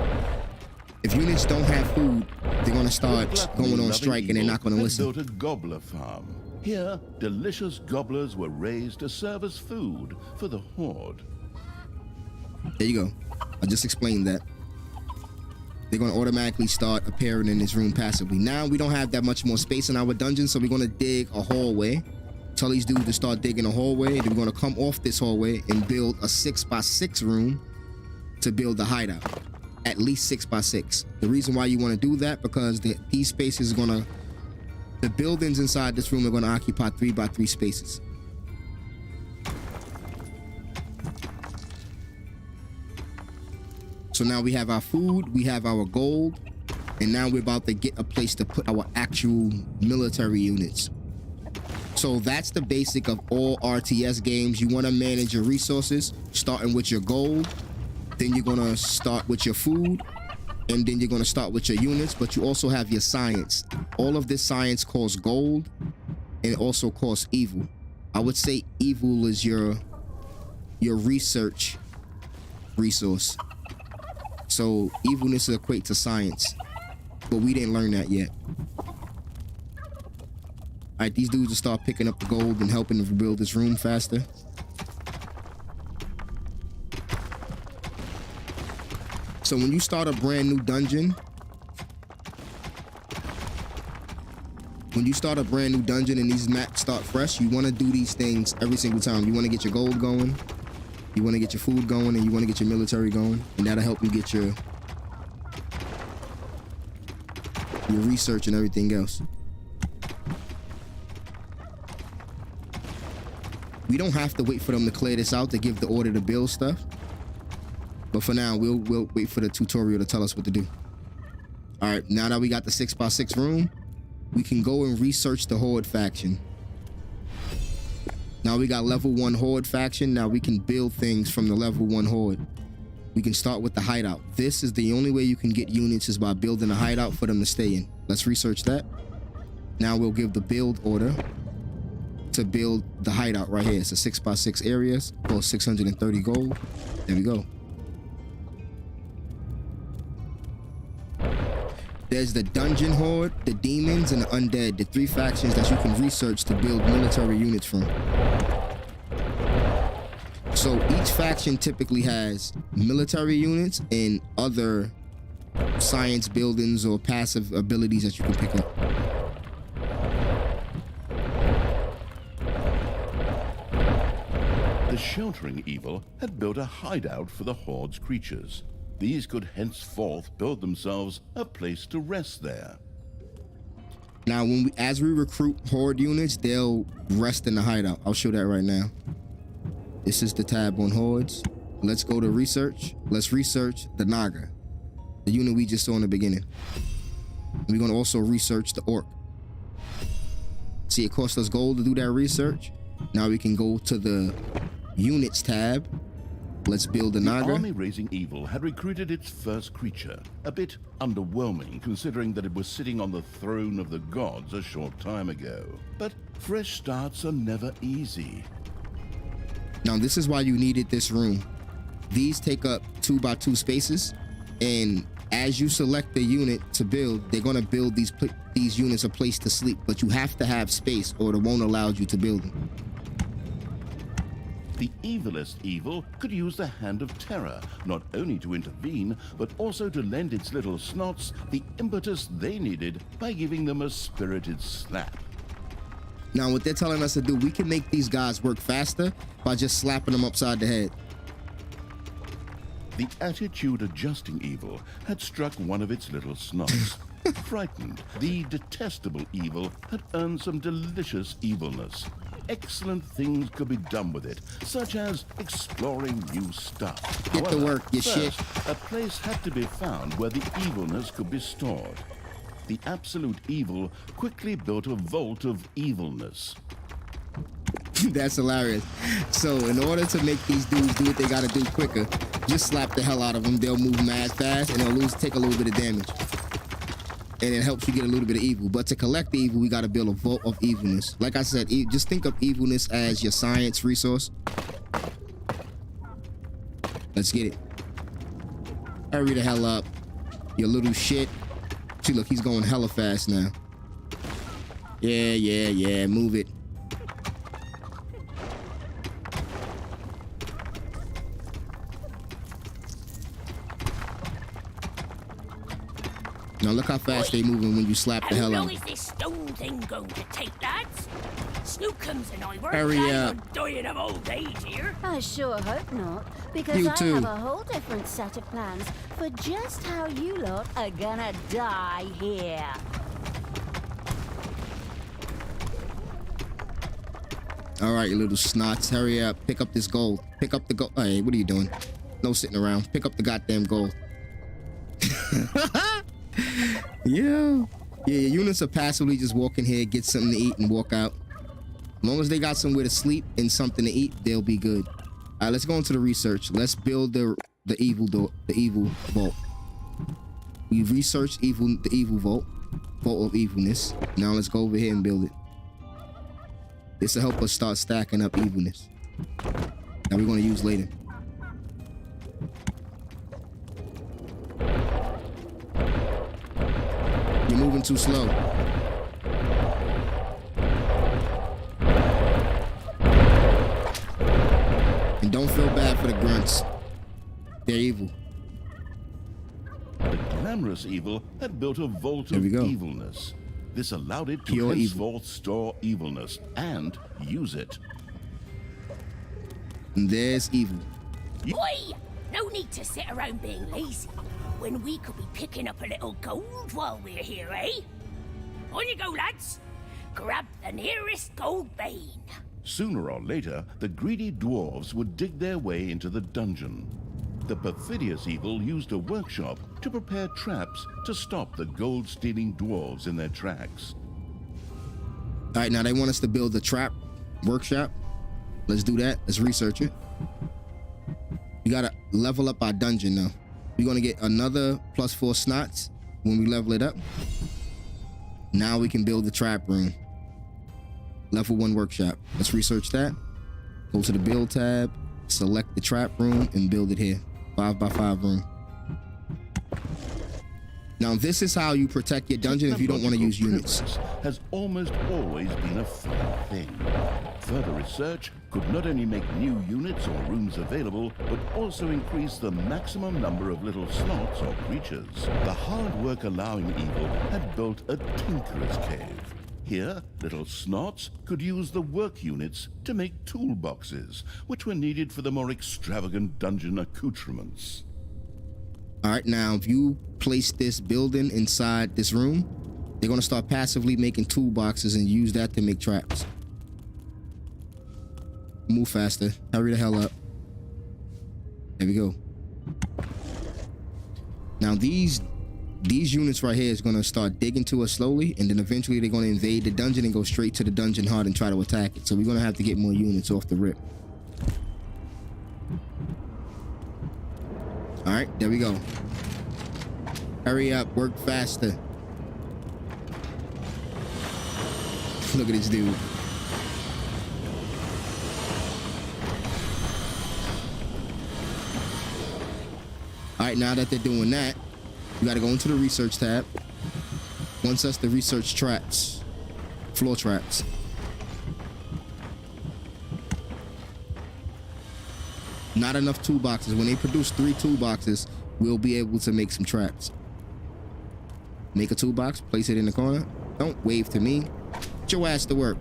If units don't have food, they're gonna start going on strike and they're not gonna listen. Built a gobbler farm. Here, delicious gobblers were raised to serve as food for the horde. There you go. I just explained that. They're gonna automatically start appearing in this room passively. Now we don't have that much more space in our dungeon, so we're gonna dig a hallway. Tell these dudes to start digging a hallway, and then we're gonna come off this hallway and build a 6x6 room to build the hideout. At least 6x6. The reason why you want to do that, because these spaces are gonna, the buildings inside this room are gonna occupy 3x3 spaces. So now we have our food, we have our gold, and now we're about to get a place to put our actual military units. So that's the basic of all RTS games. You want to manage your resources, starting with your gold. Then you're gonna start with your food, and then you're gonna start with your units, but you also have your science. All of this science costs gold, and it also costs evil. I would say evil is your research resource. So evilness equates to science, but we didn't learn that yet. All right, these dudes will start picking up the gold and helping to build this room faster. So when you start a brand new dungeon, and these maps start fresh, you want to do these things every single time. You want to get your gold going, you want to get your food going, and you want to get your military going, and that'll help you get your research and everything else. We don't have to wait for them to clear this out to give the order to build stuff. But for now, we'll wait for the tutorial to tell us what to do. All right, now that we got the 6x6 room, we can go and research the Horde faction. Now we got level 1 Horde faction. Now we can build things from the level 1 Horde. We can start with the hideout. This is the only way you can get units, is by building a hideout for them to stay in. Let's research that. Now we'll give the build order to build the hideout right here. It's a 6x6 areas, cost 630 gold. There we go. There's the dungeon horde, the demons, and the undead, the 3 factions that you can research to build military units from. So each faction typically has military units and other science buildings or passive abilities that you can pick up. The sheltering evil had built a hideout for the horde's creatures. These could henceforth build themselves a place to rest there. Now, as we recruit horde units, they'll rest in the hideout. I'll show that right now. This is the tab on hordes. Let's go to research. Let's research the Naga, the unit we just saw in the beginning. And we're going to also research the orc. See, it cost us gold to do that research. Now we can go to the units tab. Let's build the Naga. The army raising evil had recruited its first creature. A bit underwhelming, considering that it was sitting on the throne of the gods a short time ago. But fresh starts are never easy. Now, this is why you needed this room. These take up 2x2 spaces, and as you select the unit to build, they're gonna build these units a place to sleep, but you have to have space or it won't allow you to build them. The evilest evil could use the hand of terror, not only to intervene, but also to lend its little snots the impetus they needed by giving them a spirited slap. Now, what they're telling us to do, we can make these guys work faster by just slapping them upside the head. The attitude-adjusting evil had struck one of its little snots. Frightened, the detestable evil had earned some delicious evilness. Excellent things could be done with it, such as exploring new stuff. Get to work, you shit. A place had to be found where the evilness could be stored. The absolute evil quickly built a vault of evilness. That's hilarious. So in order to make these dudes do what they gotta do quicker, just slap the hell out of them. They'll move mad fast and they'll take a little bit of damage. And it helps you get a little bit of evil. But to collect the evil, we gotta build a vault of evilness. Like I said, just think of evilness as your science resource. Let's get it. Hurry the hell up. You little shit. See, look, he's going hella fast now. Yeah. Move it. Now look how fast they moving when you slap the hell How out. long is this stone thing going to take, lads? Snookums and I weren't Hurry planning up. on dying of old age here. I sure hope not, because You I too. have a whole different set of plans for just how you lot are gonna die here. All right, you little snots, hurry up. Pick up this gold. Pick up the gold. Hey, what are you doing? No sitting around. Pick up the goddamn gold. Yeah, units are passively just walk in here, get something to eat, and walk out. As long as they got somewhere to sleep and something to eat, they'll be good. All right, let's go into the research. Let's build the evil vault. We've researched the evil vault of evilness. Now let's go over here and build it. This will help us start stacking up evilness that we're going to use later. You're moving too slow. And don't feel bad for the grunts. They're evil. The glamorous evil had built a vault There of we go. evilness. This allowed it to Pure evil. henceforth store evilness and use it. And there's evil. Oi! No need to sit around being lazy when we could be picking up a little gold while we're here, eh? On you go, lads. Grab the nearest gold vein. Sooner or later, the greedy dwarves would dig their way into the dungeon. The perfidious evil used a workshop to prepare traps to stop the gold-stealing dwarves in their tracks. All right, now they want us to build a trap workshop. Let's do that. Let's research it. We gotta level up our dungeon now. We're gonna get another +4 snots when we level it up. Now we can build the trap room. Level 1 workshop. Let's research that. Go to the build tab, select the trap room, and build it here. 5x5 room. Now this is how you protect your dungeon if you don't want to use units. Progress has almost always been a fun thing. Further research could not only make new units or rooms available, but also increase the maximum number of little slots or creatures. The hard work allowing evil had built a tinkerer's cave. Here, little snots could use the work units to make toolboxes, which were needed for the more extravagant dungeon accoutrements. All right, now if you place this building inside this room, they're gonna start passively making toolboxes and use that to make traps. Move faster. Hurry the hell up. There we go. Now these units right here is gonna start digging to us slowly, and then eventually they're gonna invade the dungeon and go straight to the dungeon heart and try to attack it. So we're gonna have to get more units off the rip. All right, there we go. Hurry up, work faster. Look at this dude. All right, now that they're doing that, we gotta go into the research tab. Wants us to research traps, floor traps. Not enough toolboxes. When they produce 3 toolboxes, we'll be able to make some traps. Make a toolbox, place it in the corner. Don't wave to me. Get your ass to work.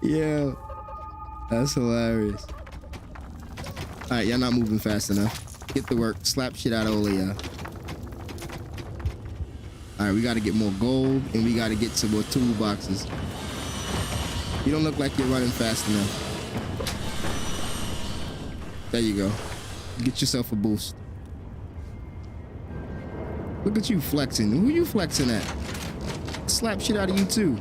Yeah, that's hilarious. All right, y'all not moving fast enough. Get to work. Slap shit out of all of y'all. All right, we got to get more gold, and we got to get some more toolboxes. You don't look like you're running fast enough. There you go. Get yourself a boost. Look at you flexing. Who you flexing at? Slap shit out of you too.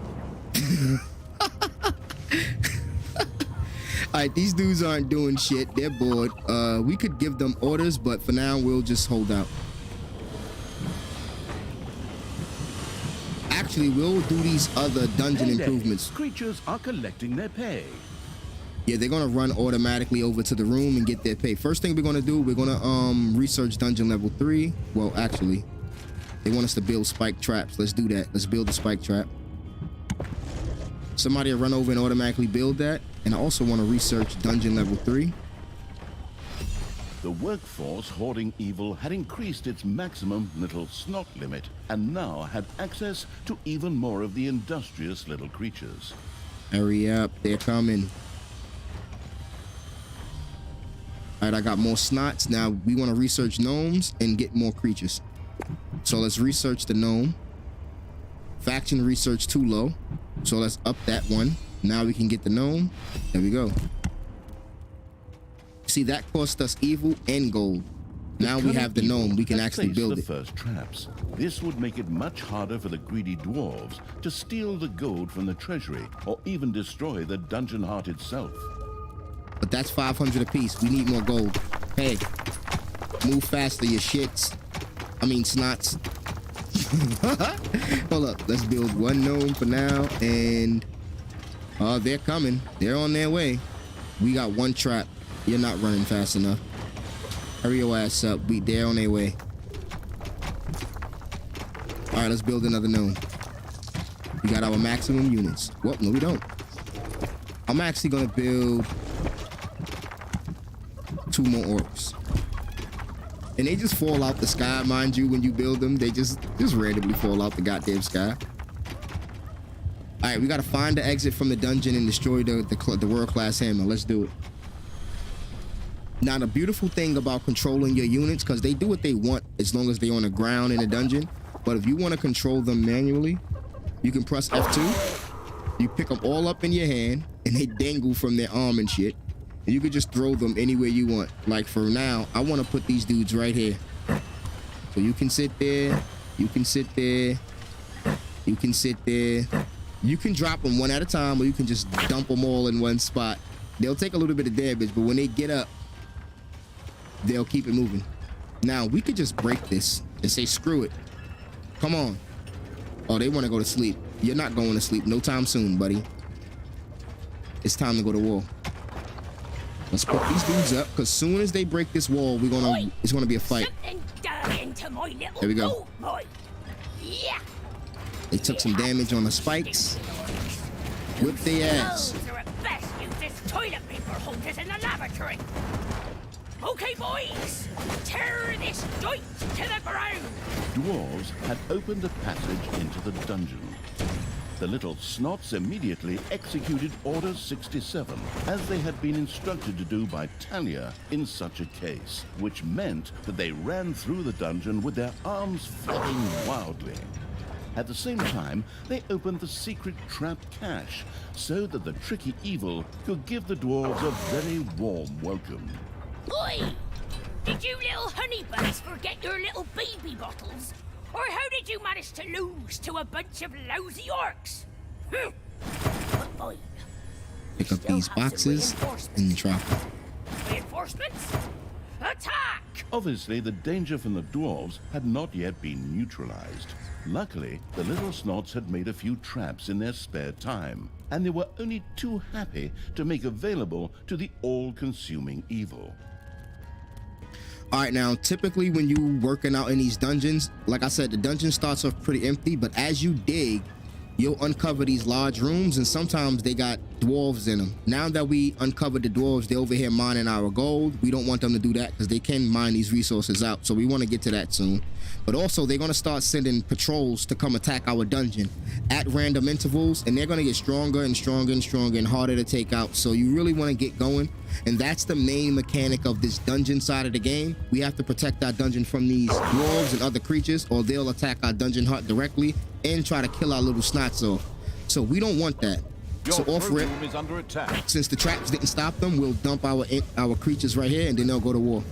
All right, these dudes aren't doing shit. They're bored. We could give them orders, but for now, we'll just hold out. Actually, we'll do these other dungeon Payday. improvements. Creatures are collecting their pay. Yeah, they're gonna run automatically over to the room and get their pay. First thing we're gonna do, we're gonna research dungeon level 3. Well, actually, they want us to build spike traps. Let's do that. Let's build the spike trap. Somebody will run over and automatically build that. And I also want to research dungeon level 3. The workforce hoarding evil had increased its maximum little snot limit and now had access to even more of the industrious little creatures. Hurry up, they're coming. All right, I got more snots. Now we want to research gnomes and get more creatures. So let's research the gnome. Faction research too low. So let's up that one. Now we can get the gnome. There we go. See, that cost us evil and gold. Now we have the gnome. We can actually build it. First traps. This would make it much harder for the greedy dwarves to steal the gold from the treasury or even destroy the dungeon heart itself. But that's 500 apiece. We need more gold. Hey, move faster, you shits. I mean, snots. Hold up. Let's build one gnome for now. And they're coming. They're on their way. We got one trap. You're not running fast enough. Hurry your ass up. They're on their way. All right, let's build another gnome. We got our maximum units. Well, no, we don't. I'm actually going to build 2 more orcs. And they just fall out the sky, mind you, when you build them. They just randomly fall out the goddamn sky. All right, we got to find the exit from the dungeon and destroy the world-class hammer. Let's do it. Now, the beautiful thing about controlling your units, because they do what they want as long as they're on the ground in a dungeon. But if you want to control them manually, you can press F2. You pick them all up in your hand, and they dangle from their arm and shit. And you can just throw them anywhere you want. Like for now, I want to put these dudes right here. So you can sit there. You can sit there. You can sit there. You can drop them one at a time, or you can just dump them all in one spot. They'll take a little bit of damage, but when they get up, they'll keep it moving. Now, we could just break this and say, screw it. Come on. Oh, they want to go to sleep. You're not going to sleep no time soon, buddy. It's time to go to war. Let's put these dudes up, because soon as they break this wall, it's gonna be a fight. There we go. Yeah. They took some damage on the spikes. Whip their ass. Those are at best used as toilet paper holders in the lavatory. Okay, boys, tear this joint to the ground. Dwarves had opened a passage into the dungeon. The little snots immediately executed Order 67, as they had been instructed to do by Thalya in such a case, which meant that they ran through the dungeon with their arms flapping wildly. At the same time, they opened the secret trap cache, so that the tricky evil could give the dwarves a very warm welcome. Oi! Did you little honeybuds forget your little baby bottles? Or how did you manage to lose to a bunch of lousy orcs? But fine. Pick up these boxes and drop them. Reinforcements? Attack! Obviously, the danger from the dwarves had not yet been neutralized. Luckily, the little snots had made a few traps in their spare time, and they were only too happy to make available to the all-consuming evil. All right, now, typically when you working out in these dungeons, like I said, the dungeon starts off pretty empty, but as you dig, you'll uncover these large rooms, and sometimes they got dwarves in them. Now that we uncovered the dwarves, they're over here mining our gold. We don't want them to do that because they can mine these resources out, so we want to get to that soon. But also, they're going to start sending patrols to come attack our dungeon at random intervals, and they're going to get stronger and stronger and stronger and harder to take out. So you really want to get going, and that's the main mechanic of this dungeon side of the game. We have to protect our dungeon from these dwarves and other creatures, or they'll attack our dungeon hut directly and try to kill our little snots off. So we don't want that. So off rip, is under attack. Since the traps didn't stop them, we'll dump our creatures right here, and then they'll go to war.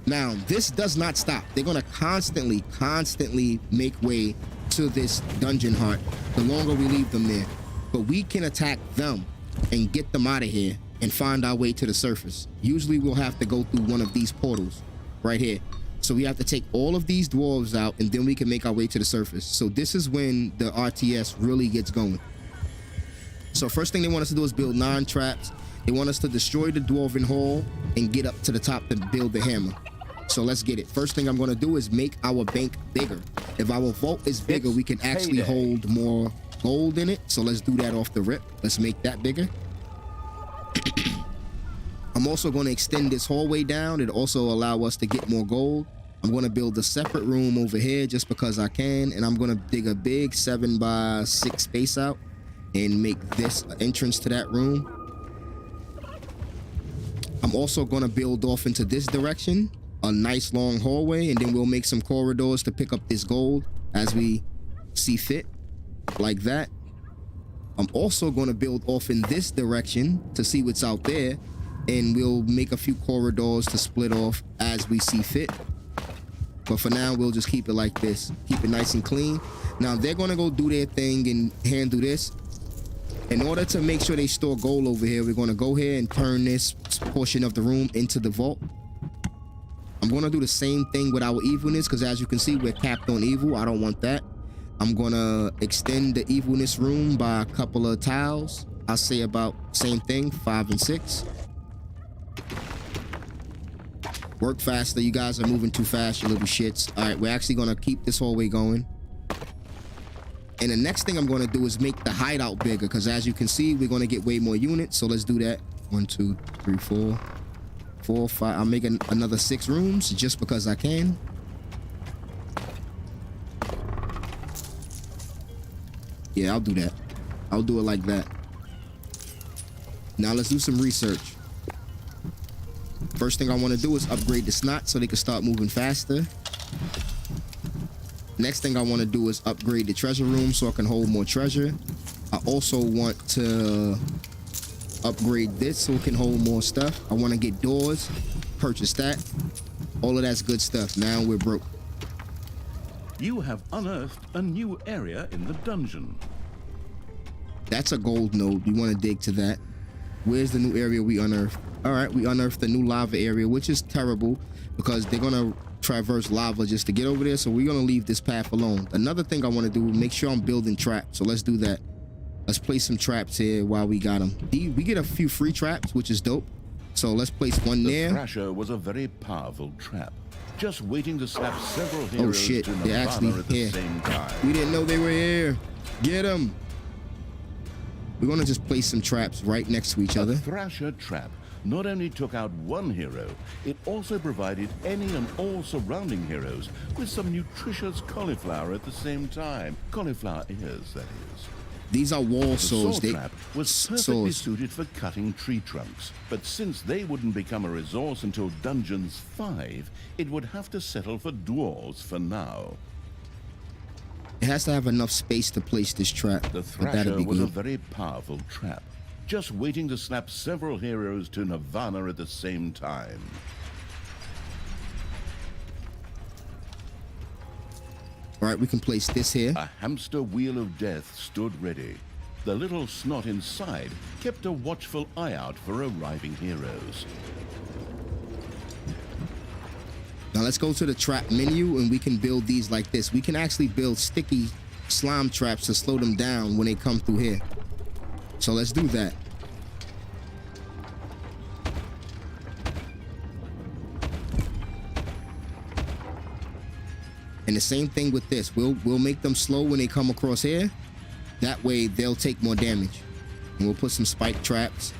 Now, this does not stop. They're going to constantly make way to this dungeon heart the longer we leave them there. But we can attack them and get them out of here and find our way to the surface. Usually we'll have to go through one of these portals right here. So we have to take all of these dwarves out, and then we can make our way to the surface. So this is when the RTS really gets going. So first thing they want us to do is build 9 traps. They want us to destroy the Dwarven Hall and get up to the top to build the hammer. So let's get it. First thing I'm going to do is make our bank bigger. If our vault is bigger, we can actually hold more gold in it. So let's do that off the rip. Let's make that bigger. I'm also going to extend this hallway down. It also allow us to get more gold. I'm going to build a separate room over here just because I can. And I'm going to dig a big 7x6 space out and make this an entrance to that room. I'm also going to build off into this direction, a nice long hallway, and then we'll make some corridors to pick up this gold as we see fit, like that. I'm also going to build off in this direction to see what's out there, and we'll make a few corridors to split off as we see fit. But for now, we'll just keep it like this, keep it nice and clean. Now they're going to go do their thing and handle this. In order to make sure they store gold over here, we're going to go here and turn this portion of the room into the vault. I'm going to do the same thing with our evilness, because as you can see, we're capped on evil. I don't want that. I'm going to extend the evilness room by a couple of tiles. I'll say about same thing, 5 and 6. Work faster. You guys are moving too fast, you little shits. All right, we're actually going to keep this hallway going. And the next thing I'm going to do is make the hideout bigger, because as you can see, we're going to get way more units. So let's do that. 1, 2, 3, 4, 4, 5. I'm making another 6 rooms just because I can. Yeah, I'll do that. I'll do it like that. Now let's do some research. First thing I want to do is upgrade the snot so they can start moving faster. Next thing I want to do is upgrade the treasure room so I can hold more treasure. I also want to upgrade this so it can hold more stuff. I want to get doors, purchase that. All of that's good stuff. Now we're broke. You have unearthed a new area in the dungeon. That's a gold node. We want to dig to that. Where's the new area we unearthed? All right, we unearthed the new lava area, which is terrible because they're going to traverse lava just to get over there. So we're going to leave this path alone. Another thing I want to do, make sure I'm building traps. So let's do that. Let's place some traps here while we got them. We get a few free traps, which is dope. So let's place one there. The Thrasher was a very powerful trap, just waiting to snap several heroes. Oh shit, to they're actually at the here. same time. We didn't know they were here. Get them. We're going to just place some traps right next to each other. The Thrasher trap not only took out one hero, it also provided any and all surrounding heroes with some nutritious cauliflower at the same time. Cauliflower ears, that is. These are wall The swords. sword trap was perfectly swords. suited for cutting tree trunks, but since they wouldn't become a resource until Dungeons 5, it would have to settle for dwarves for now. It has to have enough space to place this trap. The but that'd Thrasher be was a good. very powerful trap, just waiting to snap several heroes to Nirvana at the same time. All right, we can place this here. A hamster wheel of death stood ready. The little snot inside kept a watchful eye out for arriving heroes. Now let's go to the trap menu and we can build these like this. We can actually build sticky slime traps to slow them down when they come through here. So let's do that. And the same thing with this. We'll make them slow when they come across here. That way they'll take more damage. And we'll put some spike traps.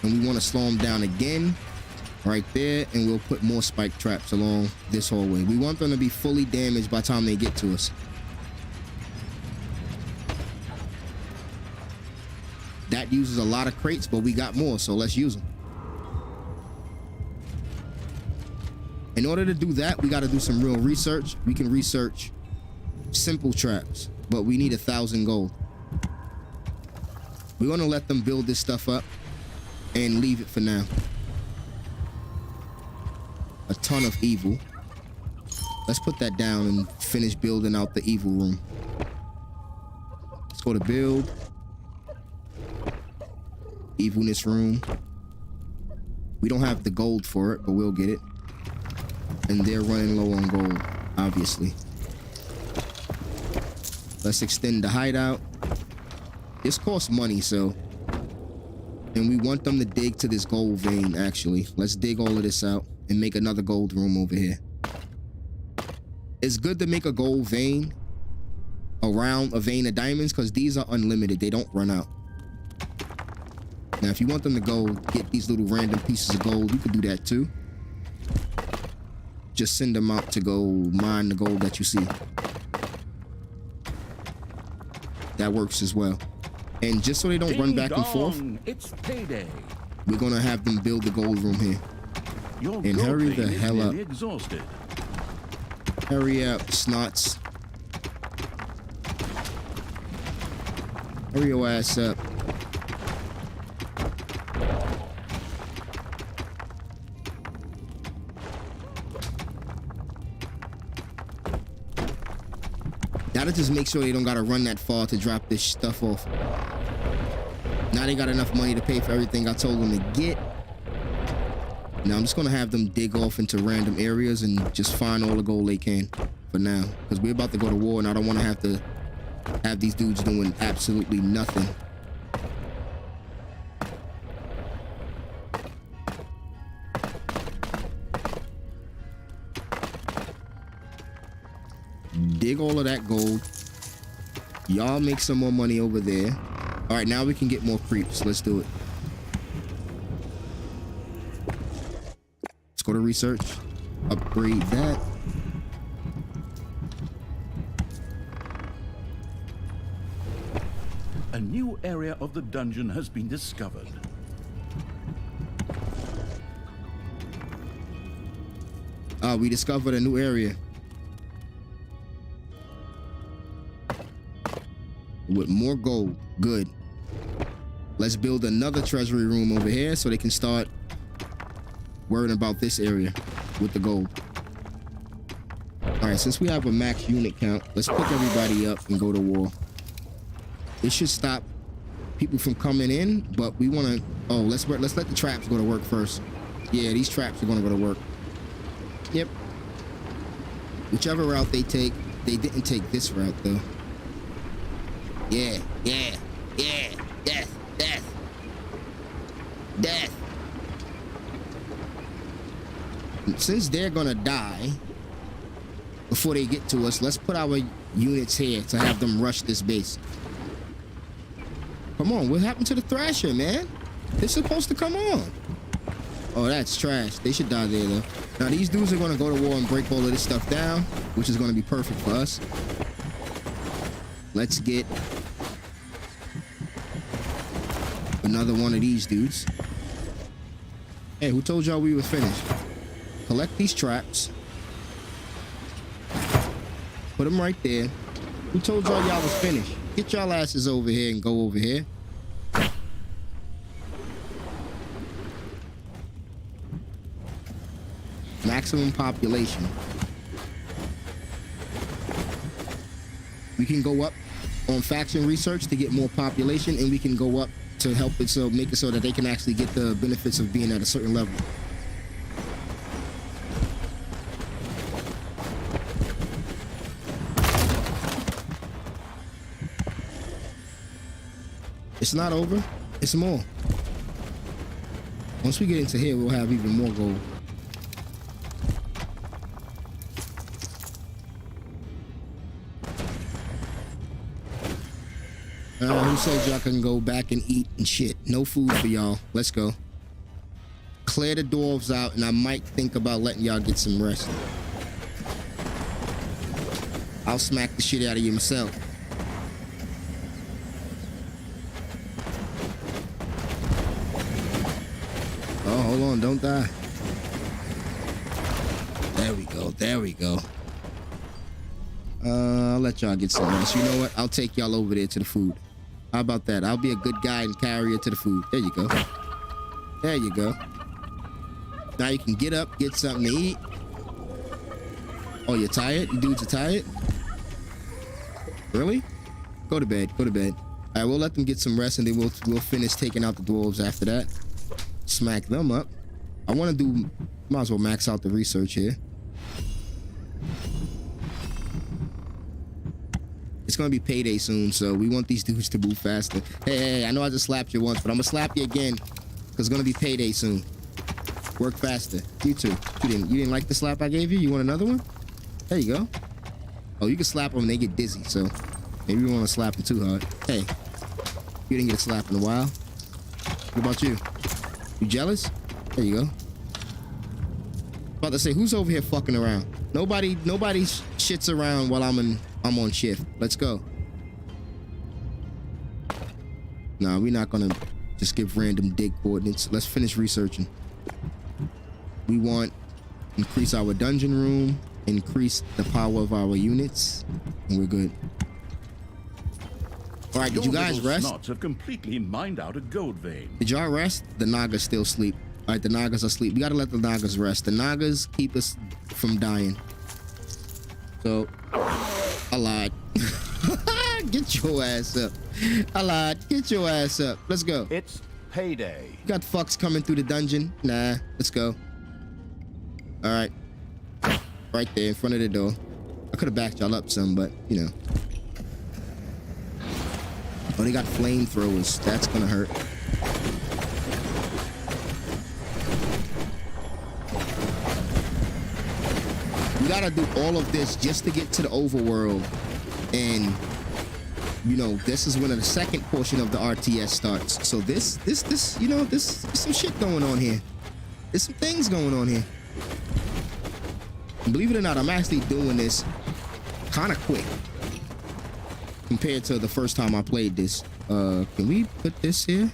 And we want to slow them down again right there, and we'll put more spike traps along this hallway. We want them to be fully damaged by the time they get to us. That uses a lot of crates, but we got more, so let's use them. In order to do that, we got to do some real research. We can research simple traps, but we need 1,000 gold. We're going to let them build this stuff up and leave it for now. A ton of evil. Let's put that down and finish building out the evil room. Let's go to build. Evilness room. We don't have the gold for it, but we'll get it. And they're running low on gold, obviously. Let's extend the hideout. This costs money, so. And we want them to dig to this gold vein, actually. Let's dig all of this out and make another gold room over here. It's good to make a gold vein around a vein of diamonds because these are unlimited. They don't run out. Now, if you want them to go get these little random pieces of gold, you can do that too. Just send them out to go mine the gold that you see. That works as well. And just so they don't run back and forth, it's payday. we're gonna have them build the gold room here. Your And gold hurry the vein is hell up. nearly exhausted. Hurry up, snots. Hurry your ass up. That'll just make sure they don't gotta run that far to drop this stuff off. Now they got enough money to pay for everything I told them to get. Now I'm just gonna have them dig off into random areas and just find all the gold they can for now. Because we're about to go to war and I don't want to have these dudes doing absolutely nothing. Dig all of that gold. Y'all make some more money over there. All right, now we can get more creeps. Let's do it. Let's go to research. Upgrade that. A new area of the dungeon has been discovered. We discovered a new area. With more gold. Good. Let's build another treasury room over here so they can start worrying about this area with the gold. All right, since we have a max unit count, let's pick everybody up and go to war. This should stop people from coming in, but we want to... Oh, let's let the traps go to work first. Yeah, these traps are going to go to work. Yep. Whichever route they take, they didn't take this route, though. Yeah, yeah, yeah. Death, death, death. Since they're gonna die before they get to us, let's put our units here to have them rush this base. Come on, what happened to the Thrasher, man? They're supposed to come on. Oh, that's trash. They should die there, though. Now, these dudes are gonna go to war and break all of this stuff down, which is gonna be perfect for us. Let's get another one of these dudes. Hey, who told y'all we were finished? Collect these traps. Put them right there. Who told y'all y'all was finished? Get y'all asses over here and go over here. Maximum population. We can go up on faction research to get more population, and we can go up to help it so make it so that they can actually get the benefits of being at a certain level. It's not over, it's more. Once we get into here, we'll have even more gold. Who said y'all can go back and eat and shit? No food for y'all. Let's go. Clear the dwarves out, and I might think about letting y'all get some rest. I'll smack the shit out of you myself. Oh, hold on, don't die. There we go, there we go. I'll let y'all get some rest. You know what? I'll take y'all over there to the food. How about that? I'll be a good guy and carry you to the food. There you go. There you go. Now you can get up, get something to eat. Oh, you're tired? You dudes are tired? Really? Go to bed. Go to bed. All right, we'll let them get some rest, and then we'll finish taking out the dwarves after that. Smack them up. I want to do... Might as well max out the research here. It's gonna be payday soon, so we want these dudes to move faster. Hey, I know I just slapped you once, but I'm gonna slap you again because it's gonna be payday soon. Work faster. You too. You didn't like the slap I gave you? You want another one? There you go. Oh, you can slap them and they get dizzy, so maybe you want to slap them too hard. Hey, you didn't get a slap in a while. What about you? You jealous? There you go. About to say, who's over here fucking around? Nobody shits around while I'm on shift. Let's go. Nah, we're not gonna just give random dig coordinates. Let's finish researching. We want increase our dungeon room, increase the power of our units, and we're good. All right, did you guys rest? Snots have completely mined out a gold vein. Did y'all rest? The Nagas still asleep. All right, the Nagas are asleep. We gotta let the Nagas rest. The Nagas keep us from dying. So, I lied. Get your ass up. I lied. Get your ass up. Let's go. It's payday. You got fucks coming through the dungeon? Nah, let's go. All right. Right there in front of the door. I could have backed y'all up some, but, you know. Oh, they got flamethrowers. That's gonna hurt. We gotta do all of this just to get to the overworld. And, you know, this is when the second portion of the RTS starts. So this, you know, there's some shit going on here. There's some things going on here. And believe it or not, I'm actually doing this kind of quick compared to the first time I played this. Can we put this here?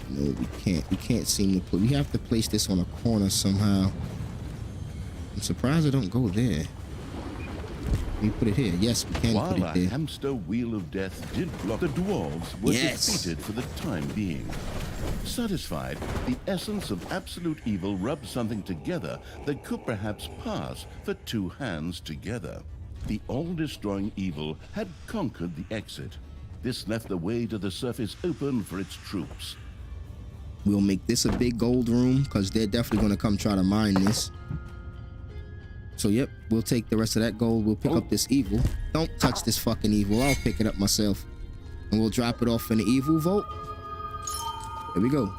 No, we can't. We can't seem to put. We have to place this on a corner somehow. I'm surprised I don't go there. We put it here. Yes, we can While put it there. a hamster wheel of death did block, the dwarves were defeated for the time being. Satisfied, the essence of absolute evil rubbed something together that could perhaps pass for two hands together. The all-destroying evil had conquered the exit. This left the way to the surface open for its troops. We'll make this a big gold room because they're definitely going to come try to mine this. So, yep, we'll take the rest of that gold. We'll pick up this evil. Don't touch this fucking evil. I'll pick it up myself. And we'll drop it off in the evil vault. There we go.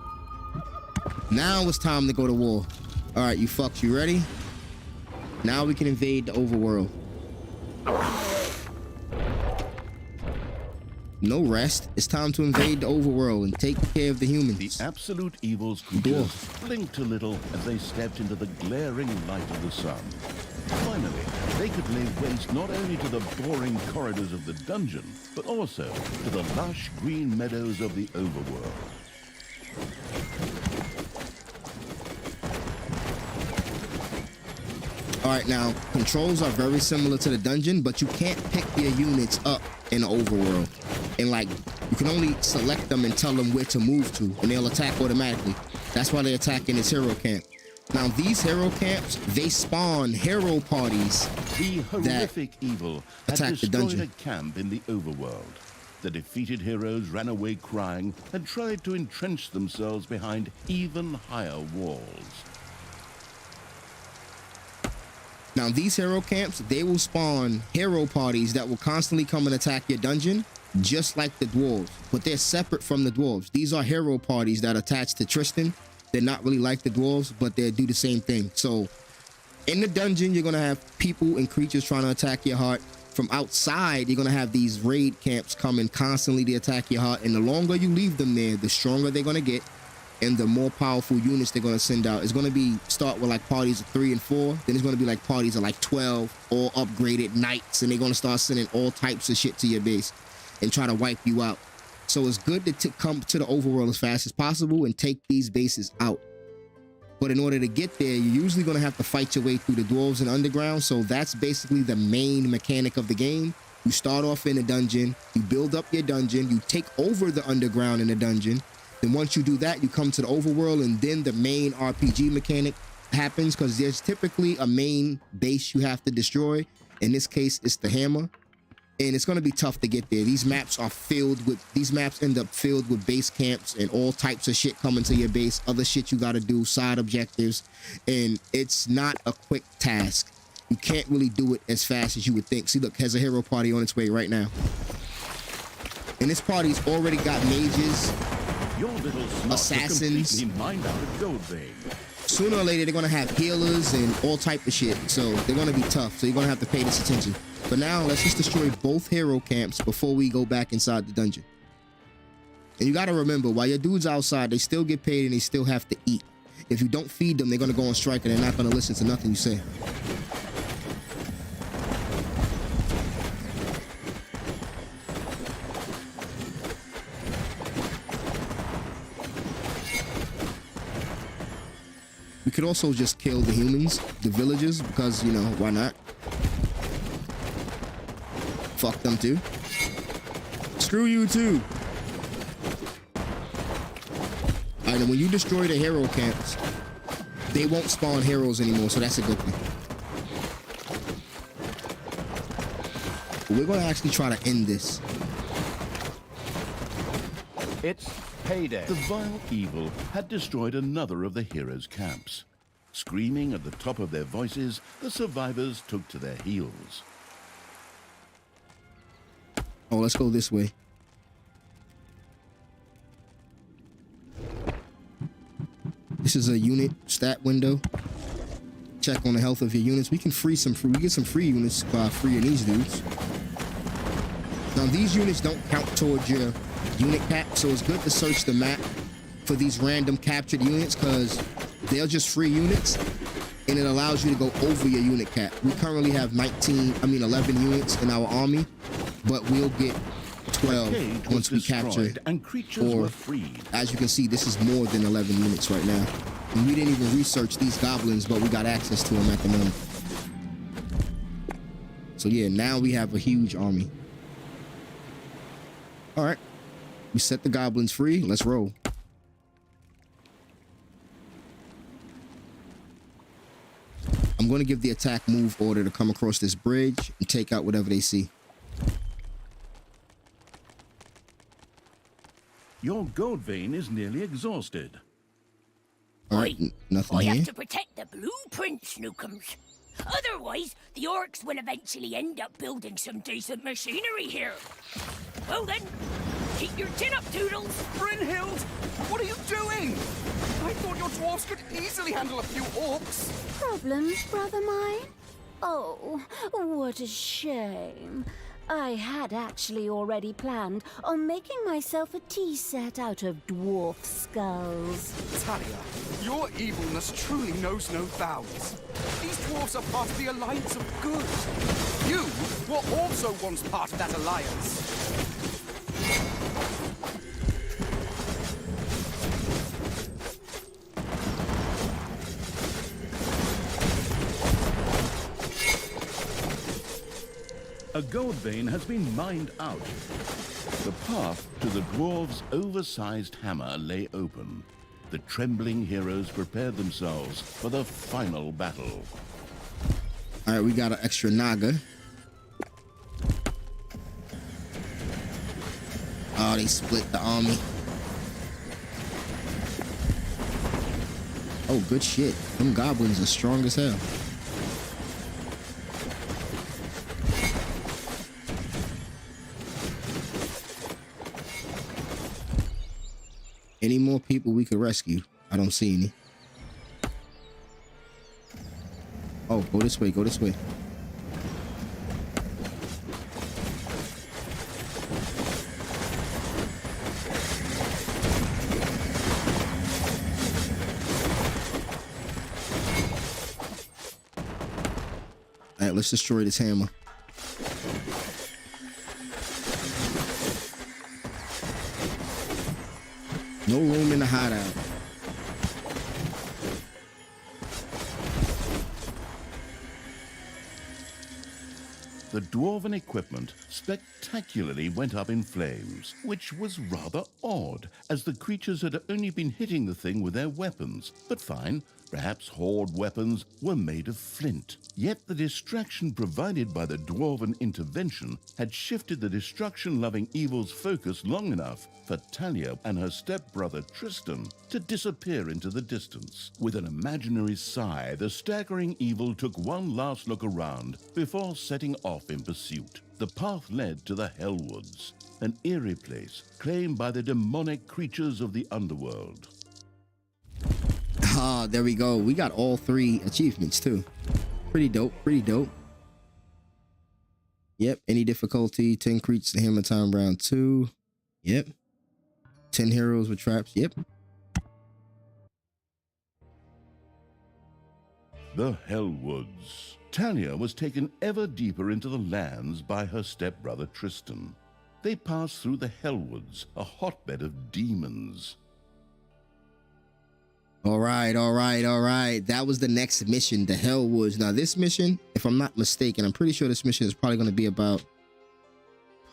Now it's time to go to war. All right, you fucks, you ready? Now we can invade the overworld. No rest. It's time to invade the overworld and take care of the humans. The absolute evil's creatures blinked a little as they stepped into the glaring light of the sun. Finally, they could lay waste not only to the boring corridors of the dungeon, but also to the lush green meadows of the overworld. All right, now, controls are very similar to the dungeon, but you can't pick your units up in the overworld. And, like, you can only select them and tell them where to move to, and they'll attack automatically. That's why they're attacking this hero camp. Now, these hero camps, they spawn hero parties. The horrific evil had attack the destroyed dungeon. a camp in the overworld. The defeated heroes ran away crying and tried to entrench themselves behind even higher walls. Now, these hero camps, they will spawn hero parties that will constantly come and attack your dungeon, just like the dwarves. But they're separate from the dwarves. These are hero parties that attach to Tristan. They're not really like the dwarves, but they do the same thing. So, in the dungeon, you're going to have people and creatures trying to attack your heart. From outside, you're going to have these raid camps coming constantly to attack your heart. And the longer you leave them there, the stronger they're going to get. And the more powerful units they're going to send out. It's going to be start with like parties of 3 and 4. Then it's going to be like parties of like 12, all upgraded knights. And they're going to start sending all types of shit to your base and try to wipe you out. So it's good to come to the overworld as fast as possible and take these bases out. But in order to get there, you're usually going to have to fight your way through the dwarves and underground. So that's basically the main mechanic of the game. You start off in a dungeon, you build up your dungeon, you take over the underground in the dungeon. Then once you do that, you come to the overworld, and then the main RPG mechanic happens, because there's typically a main base you have to destroy. In this case, it's the hammer. And it's going to be tough to get there. These maps end up filled with base camps and all types of shit coming to your base, other shit you got to do, side objectives. And it's not a quick task. You can't really do it as fast as you would think. See, look, has a hero party on its way right now. And this party's already got mages, Your little snot assassins. completely mined out a gold vein. Sooner or later, they're gonna have healers and all type of shit. So they're gonna be tough. So you're gonna have to pay this attention. But now, let's just destroy both hero camps before we go back inside the dungeon. And you gotta remember, while your dudes outside, they still get paid and they still have to eat. If you don't feed them, they're gonna go on strike and they're not gonna listen to nothing you say. We could also just kill the humans, the villagers, because, you know, why not? Fuck them too. Screw you too. Alright, and when you destroy the hero camps, they won't spawn heroes anymore, so that's a good thing. But we're gonna actually try to end this. It's payday. The vile evil had destroyed another of the heroes' camps. Screaming at the top of their voices, the survivors took to their heels. Oh, let's go this way. This is a unit stat window. Check on the health of your units. We can free some free. We get some free units by freeing these dudes. Now these units don't count towards your unit cap, so it's good to search the map for these random captured units because they're just free units and it allows you to go over your unit cap. We currently have 11 units in our army, but we'll get 12 once we capture, and creatures were freed. as you can see, this is more than 11 units right now. And we didn't even research these goblins, but we got access to them at the moment. So yeah, now we have a huge army. All right, we set the goblins free. Let's roll. I'm going to give the attack move order to come across this bridge and take out whatever they see. Your gold vein is nearly exhausted. All right, nothing I here. have to protect the blueprint, Snookums. Otherwise, the orcs will eventually end up building some decent machinery here. Well then, keep your chin up, Toodles. Brynhild, what are you doing? I thought your dwarves could easily handle a few orcs. Problems, brother mine? Oh, what a shame. I had actually already planned on making myself a tea set out of dwarf skulls. Thalya, your evilness truly knows no bounds. These dwarves are part of the Alliance of Good. You were also once part of that alliance. A gold vein has been mined out. The path to the dwarves' oversized hammer lay open. The trembling heroes prepared themselves for the final battle. All right, we got an extra Naga. Oh, they split the army. Oh, good shit. Them goblins are strong as hell. Any more people we could rescue? I don't see any. Oh, go this way, go this way. All right, let's destroy this hammer. No room in the hideout. The dwarven equipment spectacularly went up in flames, which was rather odd, as the creatures had only been hitting the thing with their weapons. But fine, Perhaps Horde weapons were made of flint. Yet the distraction provided by the dwarven intervention had shifted the destruction-loving evil's focus long enough for Thalya and her stepbrother Tristan to disappear into the distance. With an imaginary sigh, the staggering evil took one last look around before setting off in pursuit. The path led to the Hellwoods, an eerie place claimed by the demonic creatures of the underworld. Ah, there we go. We got all 3 achievements too. Pretty dope, pretty dope. Yep, any difficulty, 10 creatures to hammer time round 2. Yep. 10 heroes with traps. Yep. The Hellwoods. Thalya was taken ever deeper into the lands by her stepbrother Tristan. They passed through the Hellwoods, a hotbed of demons. All right. That was the next mission, the Hellwoods. Now this mission, if I'm not mistaken, I'm pretty sure this mission is probably going to be about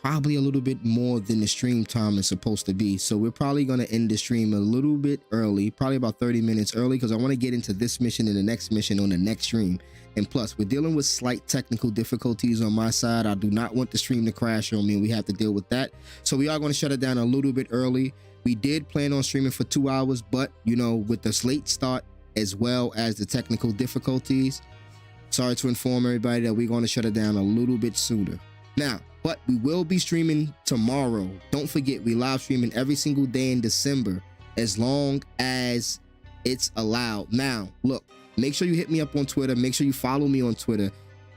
a little bit more than the stream time is supposed to be. So we're probably going to end the stream a little bit early, probably about 30 minutes early, because I want to get into this mission and the next mission on the next stream. And plus, we're dealing with slight technical difficulties on my side. I do not want the stream to crash on me, and we have to deal with that. So we are going to shut it down a little bit early. We did plan on streaming for 2 hours, but you know, with the late start as well as the technical difficulties, sorry to inform everybody that we're going to shut it down a little bit sooner. Now, but we will be streaming tomorrow. Don't forget, we live streaming every single day in December as long as it's allowed. Now, look, make sure you hit me up on Twitter. Make sure you follow me on Twitter.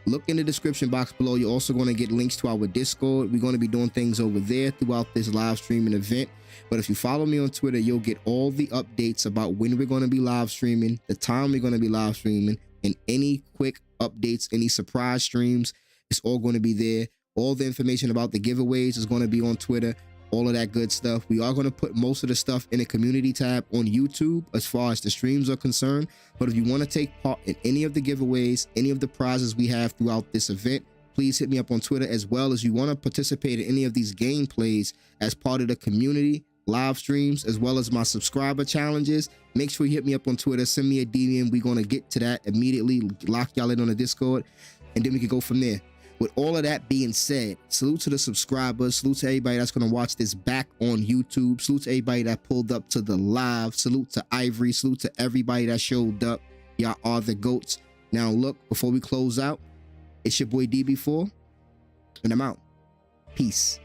Look in the description box below. You're also going to get links to our Discord. We're going to be doing things over there throughout this live streaming event. But if you follow me on Twitter, you'll get all the updates about when we're going to be live streaming, the time we're going to be live streaming, and any quick updates, any surprise streams. It's all going to be there. All the information about the giveaways is going to be on Twitter, all of that good stuff. We are going to put most of the stuff in a community tab on YouTube as far as the streams are concerned. But if you want to take part in any of the giveaways, any of the prizes we have throughout this event, please hit me up on Twitter, as well as you want to participate in any of these gameplays as part of the community live streams, as well as my subscriber challenges. Make sure you hit me up on Twitter, send me a DM. We're going to get to that immediately, lock y'all in on the Discord, and then we can go from there. With all of that being said, salute to the subscribers, salute to everybody that's going to watch this back on YouTube, salute to everybody that pulled up to the live, salute to Ivory, salute to everybody that showed up. Y'all are the GOATs. Now look, before we close out, it's your boy DB4, and I'm out. Peace.